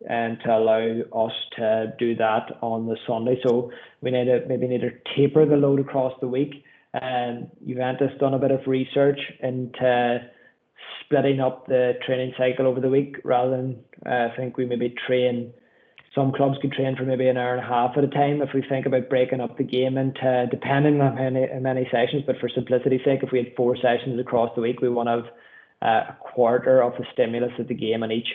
and to allow us to do that on the Sunday. So we need to taper the load across the week. And Juventus done a bit of research into splitting up the training cycle over the week rather than I think we maybe train. Some clubs could train for maybe an hour and a half at a time. If we think about breaking up the game into, depending on how many sessions, but for simplicity's sake, if we had 4 sessions across the week, we want to have a quarter of the stimulus of the game in each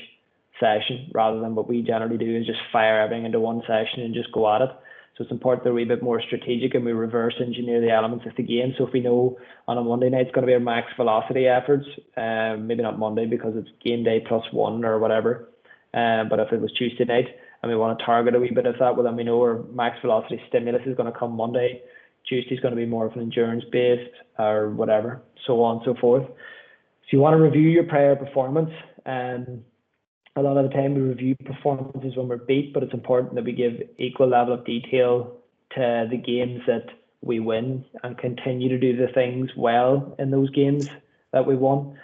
session, rather than what we generally do is just fire everything into one session and just go at it. So it's important that we're a bit more strategic and we reverse engineer the elements of the game. So if we know on a Monday night it's going to be our max velocity efforts, maybe not Monday because it's game day +1 or whatever, but if it was Tuesday night and we want to target a wee bit of that, well then we know our max velocity stimulus is going to come Monday. Tuesday's going to be more of an endurance based or whatever, so on and so forth. So you want to review your prior performance. A lot of the time we review performances when we're beat, but it's important that we give equal level of detail to the games that we win and continue to do the things well in those games that we won.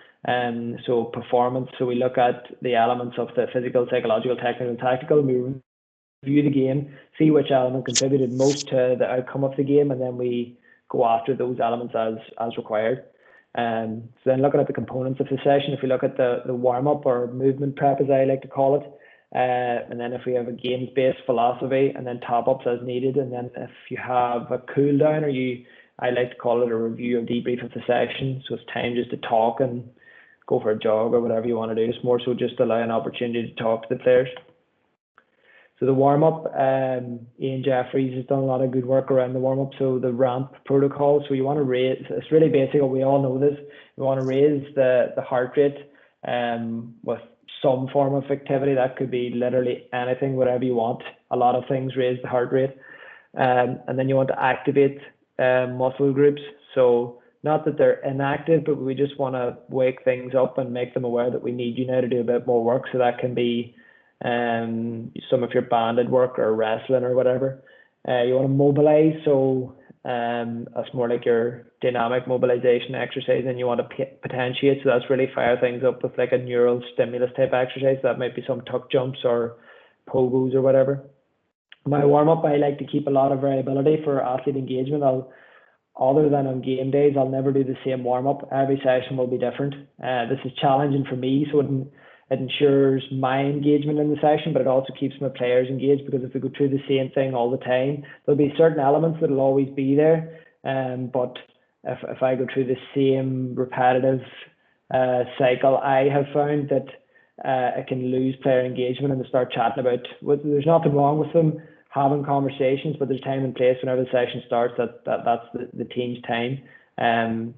So performance, so we look at the elements of the physical, psychological, technical, and tactical. We review the game, see which element contributed most to the outcome of the game, and then we go after those elements as required. So then looking at the components of the session, if we look at the warm-up or movement prep, as I like to call it, and then if we have a games-based philosophy, and then top-ups as needed, and then if you have a cool-down, or I like to call it a review or debrief of the session, so it's time just to talk and go for a jog or whatever you want to do. It's more so just allow an opportunity to talk to the players. So the warm-up, Ian Jeffries has done a lot of good work around the warm-up. So the ramp protocol, so you want to raise, it's really basic, we all know this, we want to raise the heart rate with some form of activity. That could be literally anything, whatever you want. A lot of things raise the heart rate. And then you want to activate muscle groups. So not that they're inactive, but we just want to wake things up and make them aware that we need you now to do a bit more work. So that can be some of your banded work or wrestling or whatever. You want to mobilize, so that's more like your dynamic mobilization exercise, and you want to potentiate, so that's really fire things up with like a neural stimulus type exercise. That might be some tuck jumps or pogos or whatever. My warm-up, I like to keep a lot of variability for athlete engagement. Other than on game days, I'll never do the same warm-up. Every session will be different. This is challenging for me, so it ensures my engagement in the session, but it also keeps my players engaged, because if we go through the same thing all the time, there'll be certain elements that will always be there. But if I go through the same repetitive cycle, I have found that I can lose player engagement, and they start chatting about, there's nothing wrong with them having conversations, but there's time and place whenever the session starts. That's the team's time.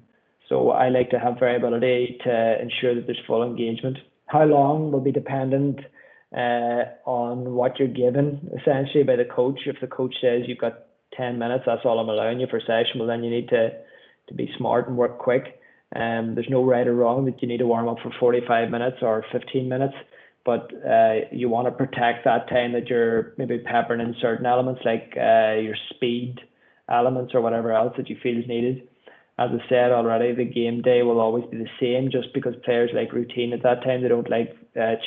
So I like to have variability to ensure that there's full engagement. How long will be dependent on what you're given, essentially, by the coach. If the coach says you've got 10 minutes, that's all I'm allowing you for a session, well, then you need to be smart and work quick. There's no right or wrong that you need to warm up for 45 minutes or 15 minutes, but you want to protect that time that you're maybe peppering in certain elements, like your speed elements or whatever else that you feel is needed. As I said already, the game day will always be the same, just because players like routine at that time. They don't like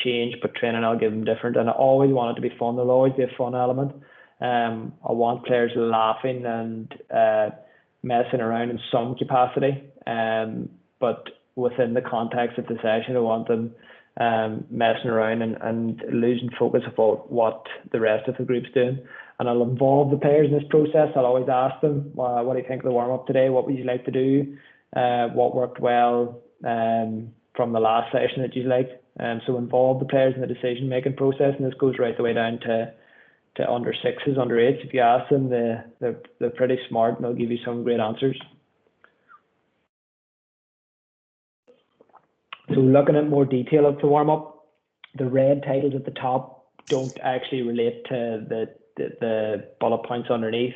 change, but training I'll give them different. And I always want it to be fun. There'll always be a fun element. I want players laughing and messing around in some capacity. But within the context of the session, I want them messing around and losing focus of what the rest of the group's doing. And I'll involve the players in this process. I'll always ask them, what do you think of the warm-up today? What would you like to do? What worked well from the last session that you liked? So involve the players in the decision-making process, and this goes right the way down to under sixes, under eights. If you ask them, they're pretty smart, and they'll give you some great answers. So looking at more detail of the warm-up, the red titles at the top don't actually relate to the bullet points underneath.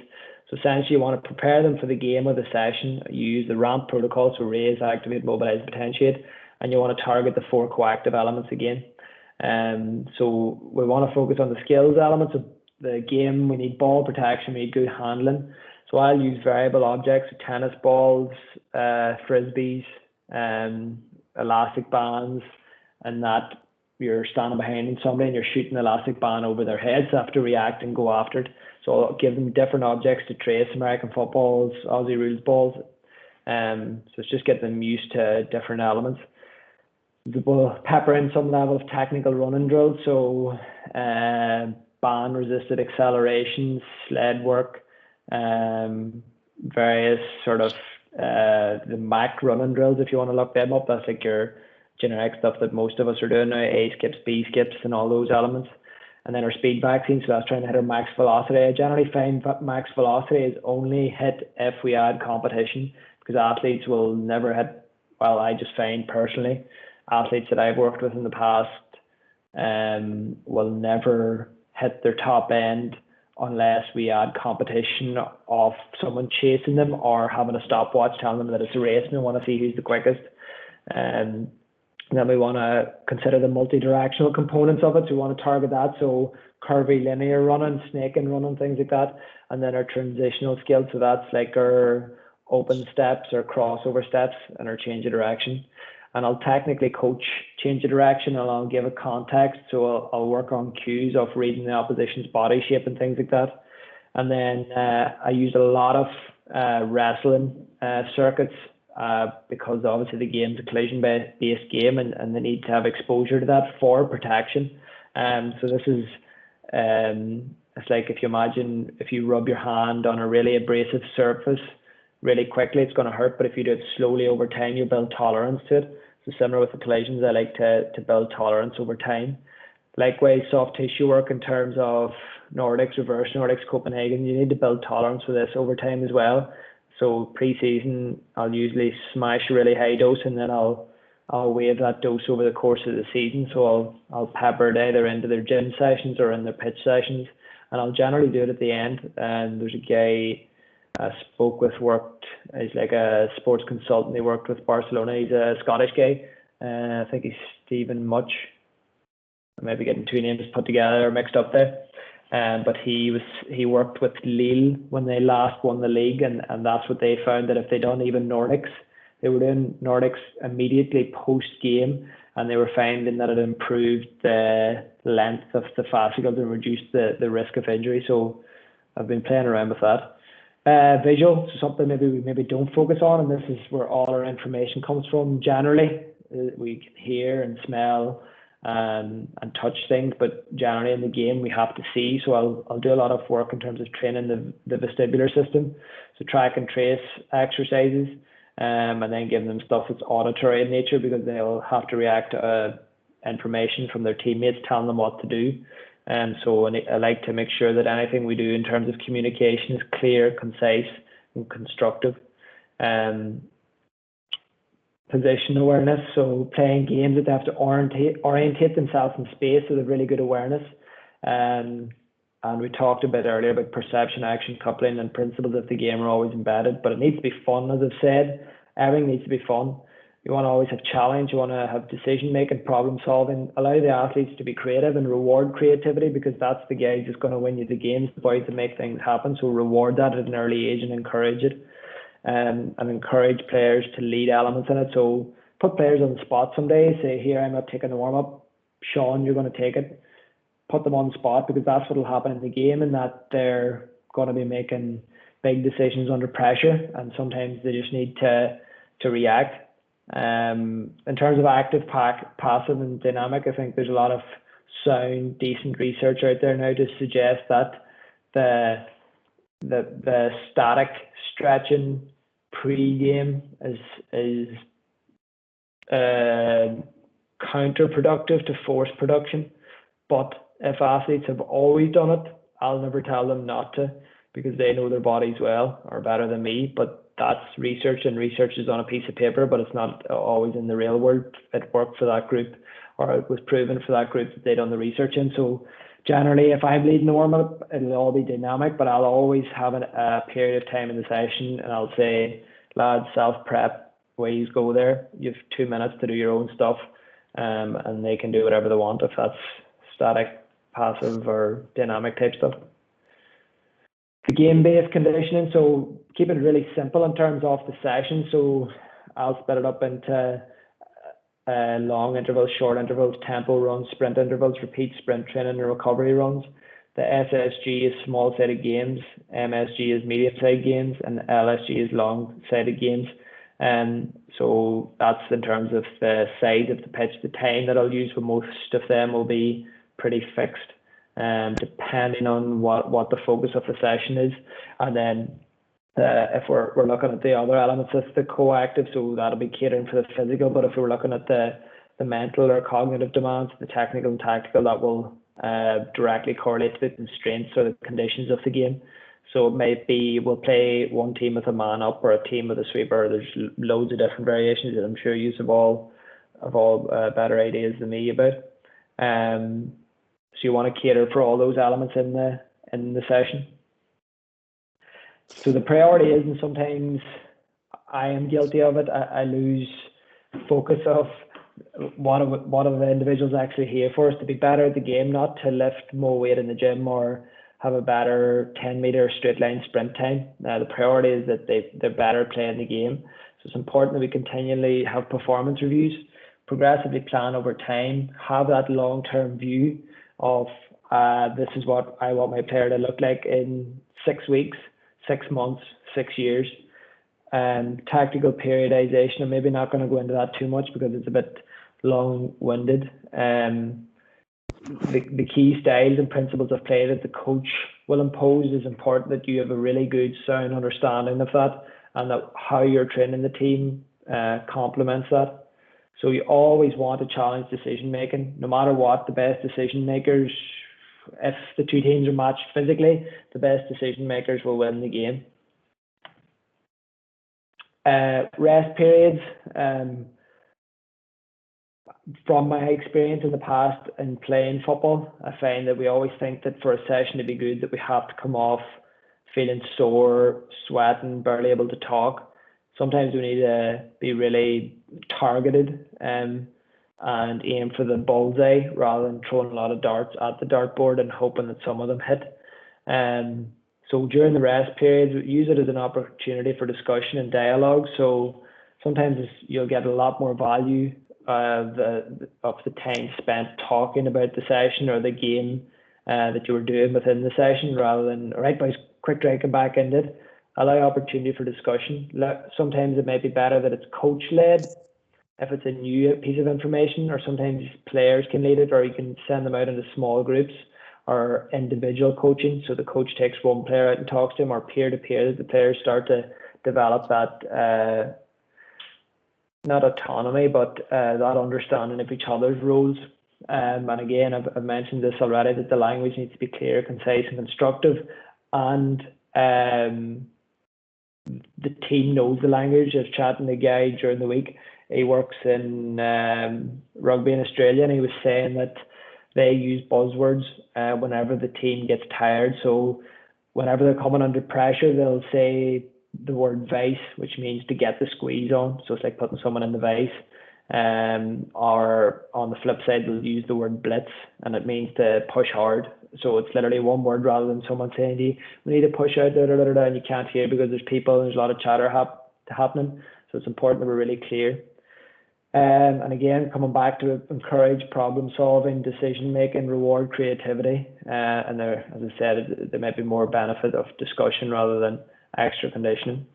So essentially you want to prepare them for the game or the session. You use the RAMP protocol, so raise, activate, mobilize, potentiate, and you want to target the 4 coactive elements again. So we want to focus on the skills elements of the game. We need ball protection, we need good handling. So I'll use variable objects, so tennis balls, frisbees, elastic bands, and that you're standing behind somebody and you're shooting the elastic band over their heads, so have to react and go after it. So I'll give them different objects to trace, American footballs, Aussie rules balls. So it's just getting them used to different elements. We'll pepper in some level of technical running drills, so band resisted accelerations, sled work, various sort of the MAC running drills, if you want to look them up. That's like your generic stuff that most of us are doing now, A skips, B skips, and all those elements. And then our speed vaccine, so that's trying to hit our max velocity. I generally find that max velocity is only hit if we add competition, because athletes will never hit, well, I just find personally, athletes that I've worked with in the past will never hit their top end unless we add competition of someone chasing them or having a stopwatch telling them that it's a race and we want to see who's the quickest. And then we want to consider the multi-directional components of it. So we want to target that. So curvy linear running, snaking running, things like that. And then our transitional skills. So that's like our open steps or crossover steps and our change of direction. And I'll technically coach change of direction, and I'll give a context. So I'll work on cues of reading the opposition's body shape and things like that. And then I use a lot of wrestling circuits because obviously the game's a collision-based game, and they need to have exposure to that for protection. So this is, it's like if you imagine if you rub your hand on a really abrasive surface really quickly, it's going to hurt, but if you do it slowly over time, you build tolerance to it. So similar with the collisions, I like to build tolerance over time. Likewise, soft tissue work in terms of Nordics, reverse Nordics, Copenhagen, you need to build tolerance for this over time as well. So pre-season, I'll usually smash a really high dose, and then I'll I'll waive that dose over the course of the season. So I'll pepper it either into their gym sessions or in their pitch sessions, and I'll generally do it at the end. And there's a guy I spoke with, he's like a sports consultant. He worked with Barcelona. He's a Scottish guy. I think he's Stephen Much. I might be getting two names put together or mixed up there. But he worked with Lille when they last won the league, and that's what they found, that if they done even Nordics, they were doing Nordics immediately post game, and they were finding that it improved the length of the fascicles and reduced the risk of injury. So I've been playing around with that. Visual, so something we maybe don't focus on, and this is where all our information comes from. Generally, we can hear and smell and touch things, but generally in the game we have to see. So I'll do a lot of work in terms of training the vestibular system, so track and trace exercises, and then give them stuff that's auditory in nature, because they'll have to react to information from their teammates telling them what to do. So I like to make sure that anything we do in terms of communication is clear, concise, and constructive. Position awareness, so playing games that they have to orientate themselves in space, so they have really good awareness. And we talked a bit earlier about perception, action, coupling, and principles of the game are always embedded, but it needs to be fun, as I've said. Everything needs to be fun. You want to always have challenge, you want to have decision making, problem solving, allow the athletes to be creative and reward creativity, because that's the guy who's going to win you the games, the boys to make things happen. So reward that at an early age and encourage it. And encourage players to lead elements in it. So put players on the spot some days, say, here, I'm not taking the warm-up, Sean, you're going to take it. Put them on the spot, because that's what will happen in the game, and that they're going to be making big decisions under pressure, and sometimes they just need to react. In terms of active, passive, and dynamic, I think there's a lot of sound, decent research out there now to suggest that the static stretching pre-game is counterproductive to force production. But if athletes have always done it, I'll never tell them not to, because they know their bodies well, or better than me. But that's research, and research is on a piece of paper, but it's not always in the real world. It worked for that group, or it was proven for that group that they done the research in. So generally, if I'm leading the warm-up, it'll all be dynamic, but I'll always have a period of time in the session, and I'll say, lads, self-prep, ways go there. You have 2 minutes to do your own stuff, and they can do whatever they want, if that's static, passive, or dynamic type stuff. The game-based conditioning, so keep it really simple in terms of the session. So I'll split it up into long intervals, short intervals, tempo runs, sprint intervals, repeat sprint training, and recovery runs. The SSG is small-sided games, MSG is medium-sided games, and LSG is long-sided games. So that's in terms of the size of the pitch. The time that I'll use for most of them will be pretty fixed, depending on what the focus of the session is. And then if we're looking at the other elements of the coactive, so that'll be catering for the physical, but if we're looking at the mental or cognitive demands, the technical and tactical, that will directly correlate to the constraints or the conditions of the game. So it might be we'll play one team with a man up or a team with a sweeper. There's loads of different variations that I'm sure you have all better ideas than me about. So you want to cater for all those elements in the session. So the priority is, and sometimes I am guilty of it, I lose focus of what are the individuals actually here for, is to be better at the game, not to lift more weight in the gym or have a better 10-meter straight line sprint time. The priority is that they're better playing the game. So it's important that we continually have performance reviews, progressively plan over time, have that long-term view of this is what I want my player to look like in 6 weeks, 6 months, 6 years. Tactical periodization, I'm maybe not going to go into that too much because it's a bit long-winded. The key styles and principles of play that the coach will impose is important, that you have a really good sound understanding of that, and that how you're training the team complements that. So you always want to challenge decision making, no matter what. The best decision makers, if the two teams are matched physically, the best decision makers will win the game. Rest periods. from my experience in the past in playing football, I find that we always think that for a session to be good, that we have to come off feeling sore, sweating, barely able to talk. Sometimes we need to be really targeted and aim for the bullseye rather than throwing a lot of darts at the dartboard and hoping that some of them hit. So during the rest periods, we use it as an opportunity for discussion and dialogue. So sometimes you'll get a lot more value of the time spent talking about the session or the game that you were doing within the session, rather than, all right, boys, quick drink and back into it. Allow opportunity for discussion. Sometimes it might be better that it's coach led if it's a new piece of information, or sometimes players can lead it, or you can send them out into small groups or individual coaching. So the coach takes one player out and talks to him, or peer to peer, that the players start to develop that not autonomy, but that understanding of each other's roles. And again, I've mentioned this already, that the language needs to be clear, concise, and constructive. And the team knows the language. I was chatting to a guy during the week. He works in rugby in Australia, and he was saying that they use buzzwords whenever the team gets tired. So whenever they're coming under pressure, they'll say the word vice, which means to get the squeeze on. So it's like putting someone in the vice. Or on the flip side, they'll use the word blitz, and it means to push hard. So it's literally one word, rather than someone saying, we need to push out, and you can't hear because there's people and there's a lot of chatter happening. So it's important that we're really clear. And again, coming back to encourage problem solving, decision making, reward creativity. And there, as I said, there might be more benefit of discussion rather than extra conditioning.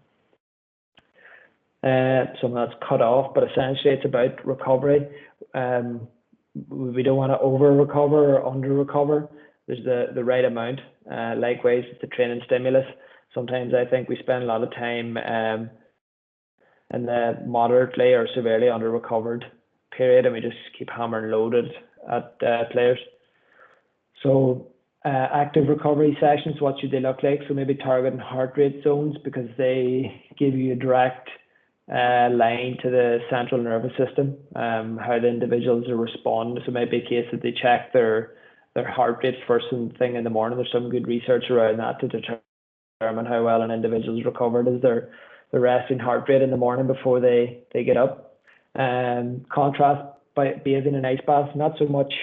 Some of that's cut off, but essentially it's about recovery. We don't want to over recover or under recover. There's the right amount. Likewise, it's the training stimulus. Sometimes I think we spend a lot of time in the moderately or severely under recovered period, and we just keep hammering loaded at players. So active recovery sessions, what should they look like? So maybe targeting heart rate zones, because they give you a direct line to the central nervous system, how the individuals are responding. So it might be a case that they check their heart rate first thing in the morning. There's some good research around that to determine how well an individual's recovered is their resting heart rate in the morning before they get up. Contrast by bathing in ice baths, not so much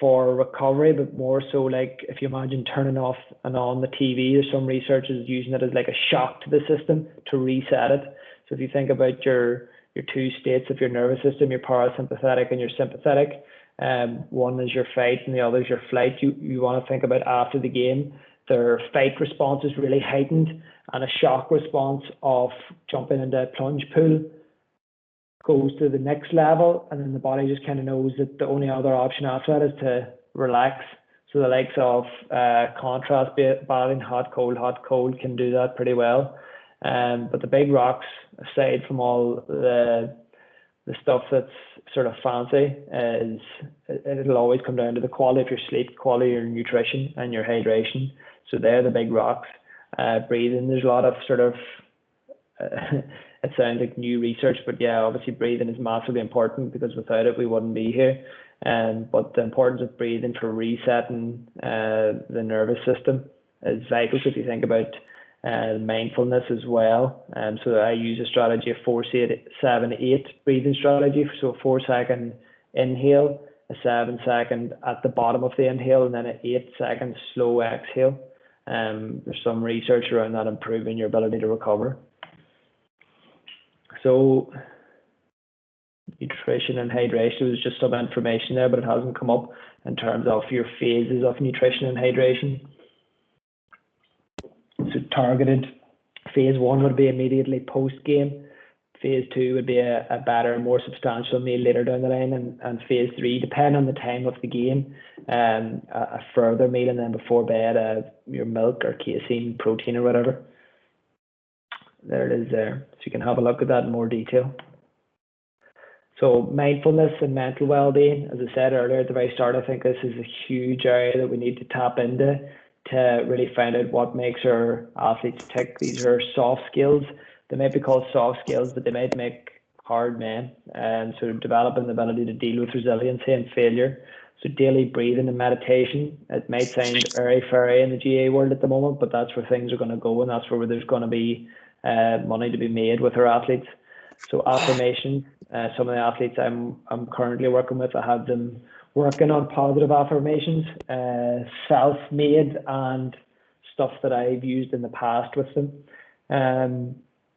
for recovery, but more so like if you imagine turning off and on the TV. There's some researchers using it as like a shock to the system to reset it. So if you think about your two states of your nervous system, your parasympathetic and your sympathetic, one is your fight and the other is your flight. You want to think about after the game, their fight response is really heightened, and a shock response of jumping into a plunge pool goes to the next level, and then the body just kind of knows that the only other option after that is to relax. So the likes of contrast bathing, hot cold can do that pretty well. But the big rocks, aside from all the stuff that's sort of fancy, is it'll always come down to the quality of your sleep, quality of your nutrition, and your hydration. So they're the big rocks. Breathing, there's a lot of sort of it sounds like new research, but yeah, obviously breathing is massively important, because without it we wouldn't be here. But the importance of breathing for resetting the nervous system is vital. So if you think about mindfulness as well, so I use a strategy of 4-7-8 breathing strategy. So a 4-second inhale, a 7-second at the bottom of the inhale, and then an 8-second slow exhale. There's some research around that improving your ability to recover. So nutrition and hydration, there's just some information there, but it hasn't come up in terms of your phases of nutrition and hydration. So targeted, phase 1 would be immediately post-game. Phase 2 would be a better, more substantial meal later down the line, and phase 3, depending on the time of the game, a further meal, and then before bed, your milk or casein, protein or whatever. There it is there. So you can have a look at that in more detail. So mindfulness and mental well-being, as I said earlier at the very start, I think this is a huge area that we need to tap into to really find out what makes our athletes tick. These are soft skills. They might be called soft skills, but they might make hard men, and so developing the ability to deal with resiliency and failure. So daily breathing and meditation. It might sound very fairy in the GA world at the moment, but that's where things are going to go, and that's where there's going to be money to be made with our athletes. So affirmation. Some of the athletes I'm currently working with, I have them working on positive affirmations, self-made, and stuff that I've used in the past with them.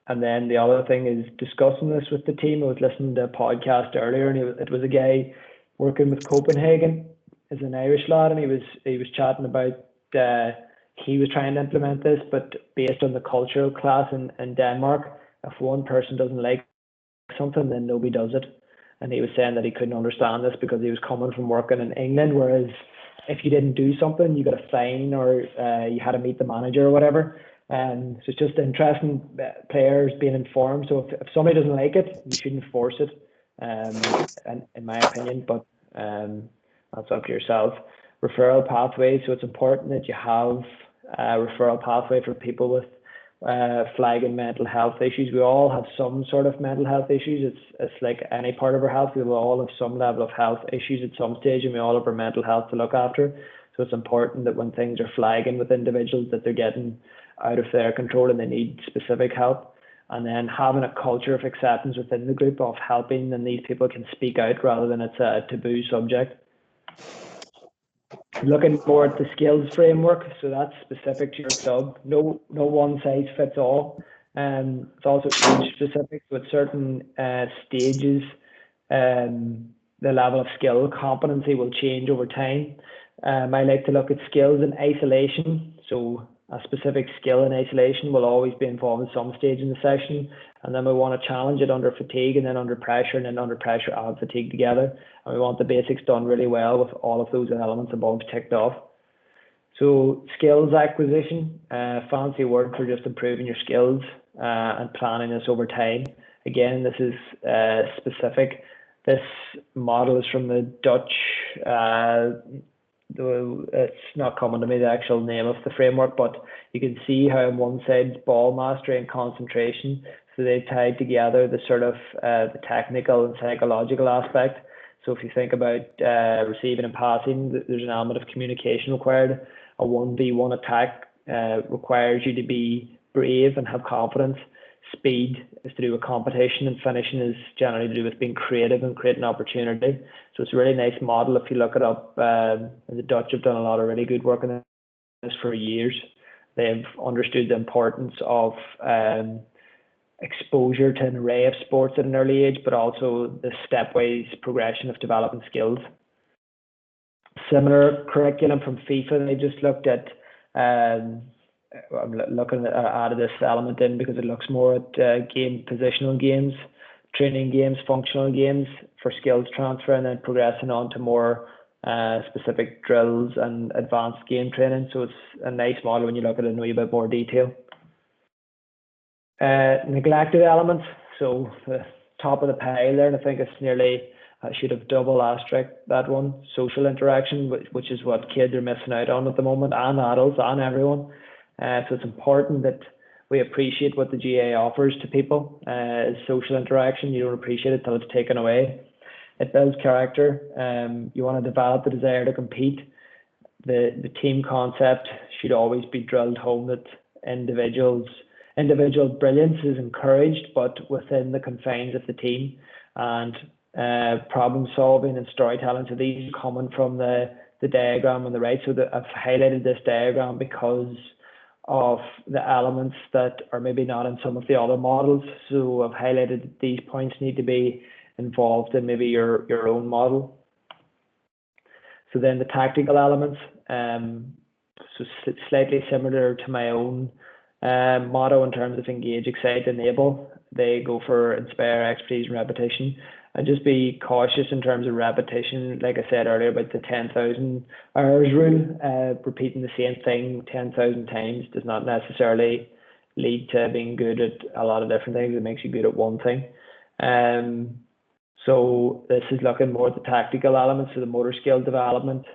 And then the other thing is discussing this with the team. I was listening to a podcast earlier, and it was a guy working with Copenhagen, is an Irish lad, and he was chatting about he was trying to implement this, but based on the cultural class in Denmark, if one person doesn't like something, then nobody does it. And he was saying that he couldn't understand this because he was coming from working in England, whereas if you didn't do something, you got a fine, or you had to meet the manager or whatever. So it's just interesting, players being informed. So if somebody doesn't like it, you shouldn't force it, in my opinion, but that's up to yourself. Referral pathways. So it's important that you have a referral pathway for people with flagging mental health issues. We all have some sort of mental health issues. It's like any part of our health. We will all have some level of health issues at some stage, and we all have our mental health to look after. So it's important that when things are flagging with individuals, that they're getting out of their control and they need specific help. And then having a culture of acceptance within the group of helping, and these people can speak out rather than it's a taboo subject. Looking more at the skills framework, so that's specific to your club. No one size fits all. It's also age specific, so at certain stages, the level of skill competency will change over time. I like to look at skills in isolation. So a specific skill in isolation will always be involved in some stage in the session, and then we want to challenge it under fatigue, and then under pressure, and then under pressure and fatigue together. And we want the basics done really well with all of those elements above ticked off. So skills acquisition, fancy word for just improving your skills and planning this over time. Again, this is specific. This model is from the Dutch. It's not coming to me, the actual name of the framework, but you can see how on one side ball mastery and concentration, so they tied together the sort of the technical and psychological aspect. So if you think about receiving and passing, there's an element of communication required. A 1v1 attack requires you to be brave and have confidence. Speed is to do with competition, and finishing is generally to do with being creative and creating opportunity. So it's a really nice model. If you look it up, the Dutch have done a lot of really good work on this for years. They've understood the importance of exposure to an array of sports at an early age, but also the stepwise progression of developing skills. Similar curriculum from FIFA, they just looked at I'm looking at added this element in because it looks more at positional games, training games, functional games for skills transfer, and then progressing on to more specific drills and advanced game training. So it's a nice model when you look at it in a wee bit more detail. Neglected elements. So the top of the pile there, and I think it's nearly, I should have double asterisk that one, social interaction, which is what kids are missing out on at the moment, and adults and everyone. So it's important that we appreciate what the GA offers to people. Social interaction, you don't appreciate it till it's taken away. It builds character. You want to develop the desire to compete. The team concept should always be drilled home, that individual brilliance is encouraged, but within the confines of the team. And problem solving and storytelling. So these are coming from the diagram on the right. So I've highlighted this diagram because of the elements that are maybe not in some of the other models. So I've highlighted that these points need to be involved in maybe your own model. So then the tactical elements, so slightly similar to my own motto in terms of engage, excite, enable. They go for inspire, expertise, and repetition. And just be cautious in terms of repetition. Like I said earlier about the 10,000 hours rule, repeating the same thing 10,000 times does not necessarily lead to being good at a lot of different things. It makes you good at one thing. So this is looking more at the tactical elements, so the motor skill development,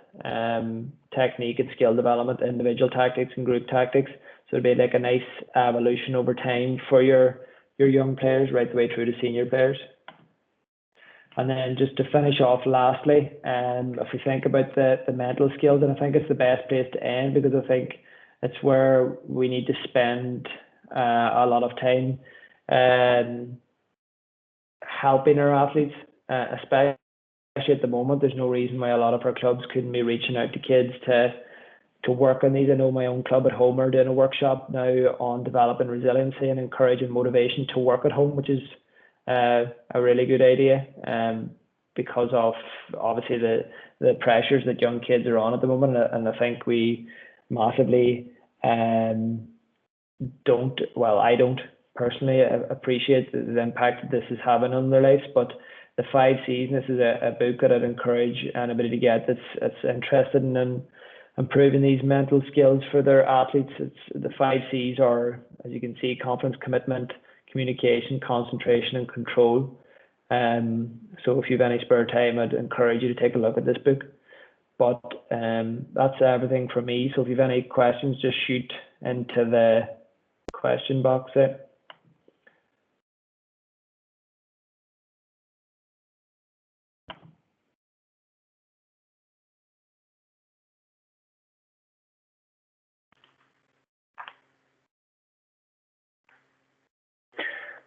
technique and skill development, individual tactics and group tactics. So it'd be like a nice evolution over time for your young players right the way through to senior players. And then just to finish off lastly, if we think about the mental skills, and I think it's the best place to end, because I think it's where we need to spend a lot of time helping our athletes, especially at the moment. There's no reason why a lot of our clubs couldn't be reaching out to kids to work on these. I know my own club at home are doing a workshop now on developing resiliency and encouraging motivation to work at home, which is a really good idea, because of obviously the pressures that young kids are on at the moment, and I think we massively I don't personally appreciate the impact that this is having on their lives. But the 5 C's, this is a book that I'd encourage anybody to get that's interested in improving these mental skills for their athletes. It's the 5 C's are, as you can see, confidence, commitment, communication, concentration, and control. So if you have any spare time, I'd encourage you to take a look at this book. But that's everything from me. So if you have any questions, just shoot into the question box there.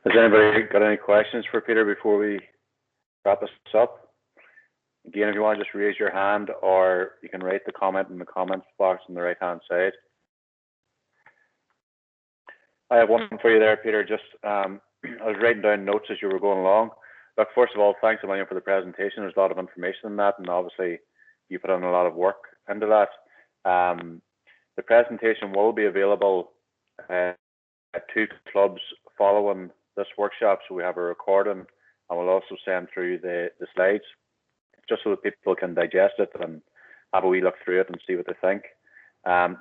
Has anybody got any questions for Peter before we wrap this up? Again, if you want to just raise your hand, or you can write the comment in the comments box on the right hand side. I have one for you there, Peter. Just I was writing down notes as you were going along. Look, first of all, thanks a million for the presentation. There's a lot of information in that, and obviously you put in a lot of work into that. The presentation will be available at 2 clubs following this workshop, so we have a recording, and we'll also send through the slides, just so that people can digest it and have a wee look through it and see what they think.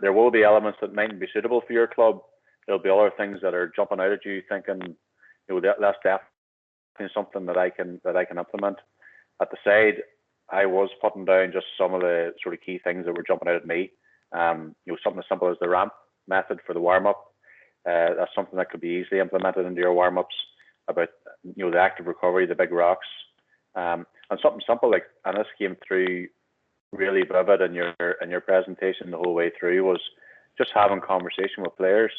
There will be elements that mightn't be suitable for your club. There'll be other things that are jumping out at you, thinking, you know, that's definitely something that I can implement. At the side, I was putting down just some of the sort of key things that were jumping out at me. You know, something as simple as the ramp method for the warm-up. That's something that could be easily implemented into your warm-ups, about, you know, the active recovery, the big rocks, and something simple like, and this came through really vivid in your presentation the whole way through, was just having conversation with players,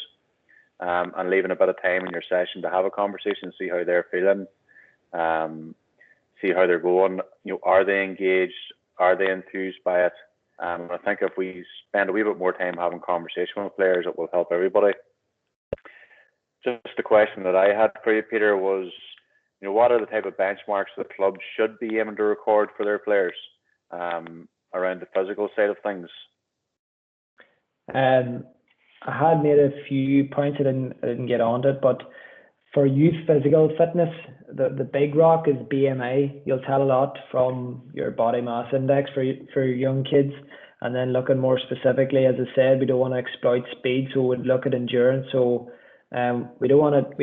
and leaving a bit of time in your session to have a conversation, see how they're feeling, see how they're going. You know, are they engaged? Are they enthused by it? I think if we spend a wee bit more time having conversation with players, it will help everybody. Just the question that I had for you, Peter, was, you know, what are the type of benchmarks that clubs should be aiming to record for their players around the physical side of things? I had made a few points, I didn't get on it, but for youth physical fitness, the big rock is BMI. You'll tell a lot from your body mass index for young kids. And then looking more specifically, as I said, we don't want to exploit speed, so we'd look at endurance. So we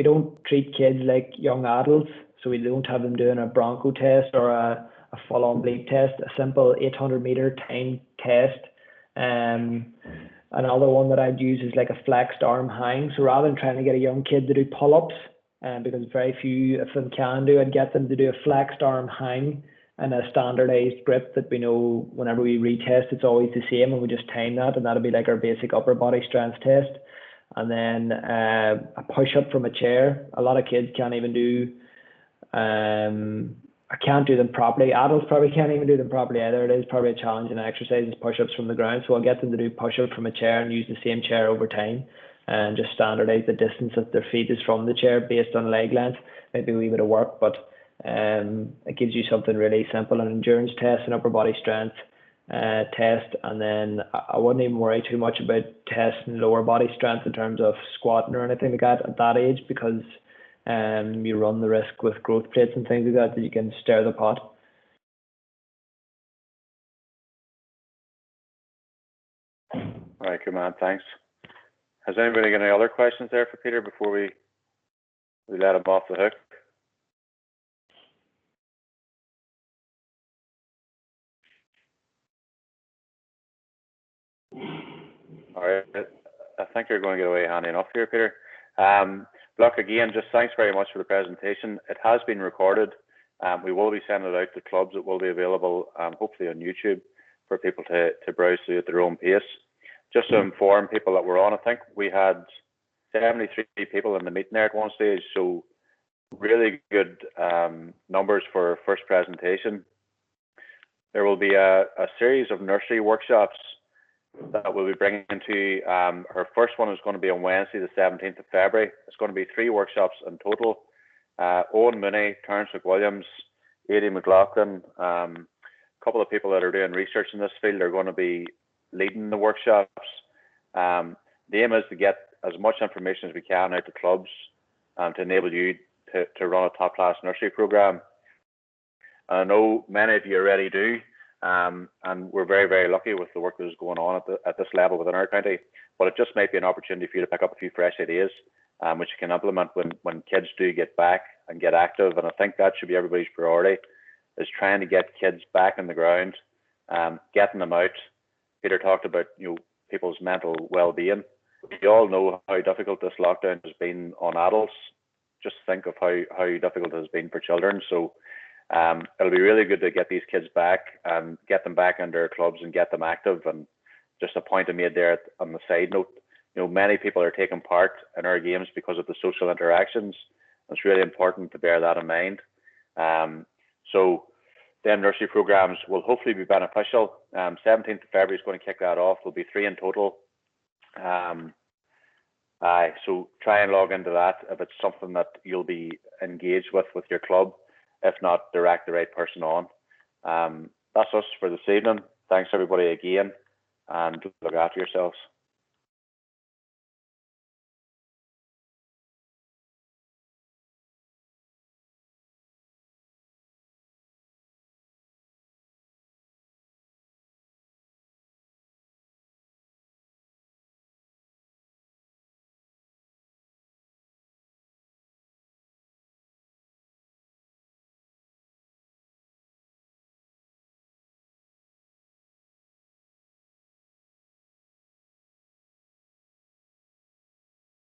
don't treat kids like young adults, so we don't have them doing a bronco test or a full-on bleep test, a simple 800-meter time test. Another one that I'd use is like a flexed arm hang. So rather than trying to get a young kid to do pull-ups, because very few of them can do, I'd get them to do a flexed arm hang and a standardized grip that we know whenever we retest, it's always the same, and we just time that, and that'll be like our basic upper body strength test. And then a push-up from a chair. A lot of kids can't even do, I can't do them properly. Adults probably can't even do them properly either. It is probably a challenging exercise, is push-ups from the ground. So I'll get them to do push-up from a chair and use the same chair over time, and just standardize the distance that their feet is from the chair based on leg length. Maybe a wee bit of work, but it gives you something really simple, an endurance test, an upper body strength test. And then I wouldn't even worry too much about testing lower body strength in terms of squatting or anything like that at that age, because you run the risk with growth plates and things like that you can stir the pot. All right, good man, thanks. Has anybody got any other questions there for Peter before we let him off the hook? All right, I think you're going to get away handy enough here, Peter. Look, again, just thanks very much for the presentation. It has been recorded. We will be sending it out to clubs. It will be available hopefully on YouTube for people to browse through at their own pace. Just to inform people that we're on, I think we had 73 people in the meeting there at one stage, so really good numbers for first presentation. There will be a series of nursery workshops that we'll be bringing to. Our first one is going to be on Wednesday, the 17th of February. It's going to be 3 workshops in total. Owen Mooney, Terence McWilliams, Aidy McLaughlin, a couple of people that are doing research in this field are going to be leading the workshops. The aim is to get as much information as we can out to clubs to enable you to run a top-class nursery program. I know many of you already do, and we're very, very lucky with the work that is going on at this level within our county. But it just might be an opportunity for you to pick up a few fresh ideas, which you can implement when kids do get back and get active. And I think that should be everybody's priority, is trying to get kids back on the ground, getting them out. Peter talked about people's mental well-being. We all know how difficult this lockdown has been on adults. Just think of how difficult it has been for children. So it'll be really good to get these kids back and get them back into their clubs and get them active. And just a point I made there on the side note, many people are taking part in our games because of the social interactions. It's really important to bear that in mind. So them nursery programs will hopefully be beneficial. 17th of February is going to kick that off. There'll be 3 in total. So try and log into that if it's something that you'll be engaged with your club. If not, direct the right person on. That's us for this evening. Thanks everybody again, and look after yourselves.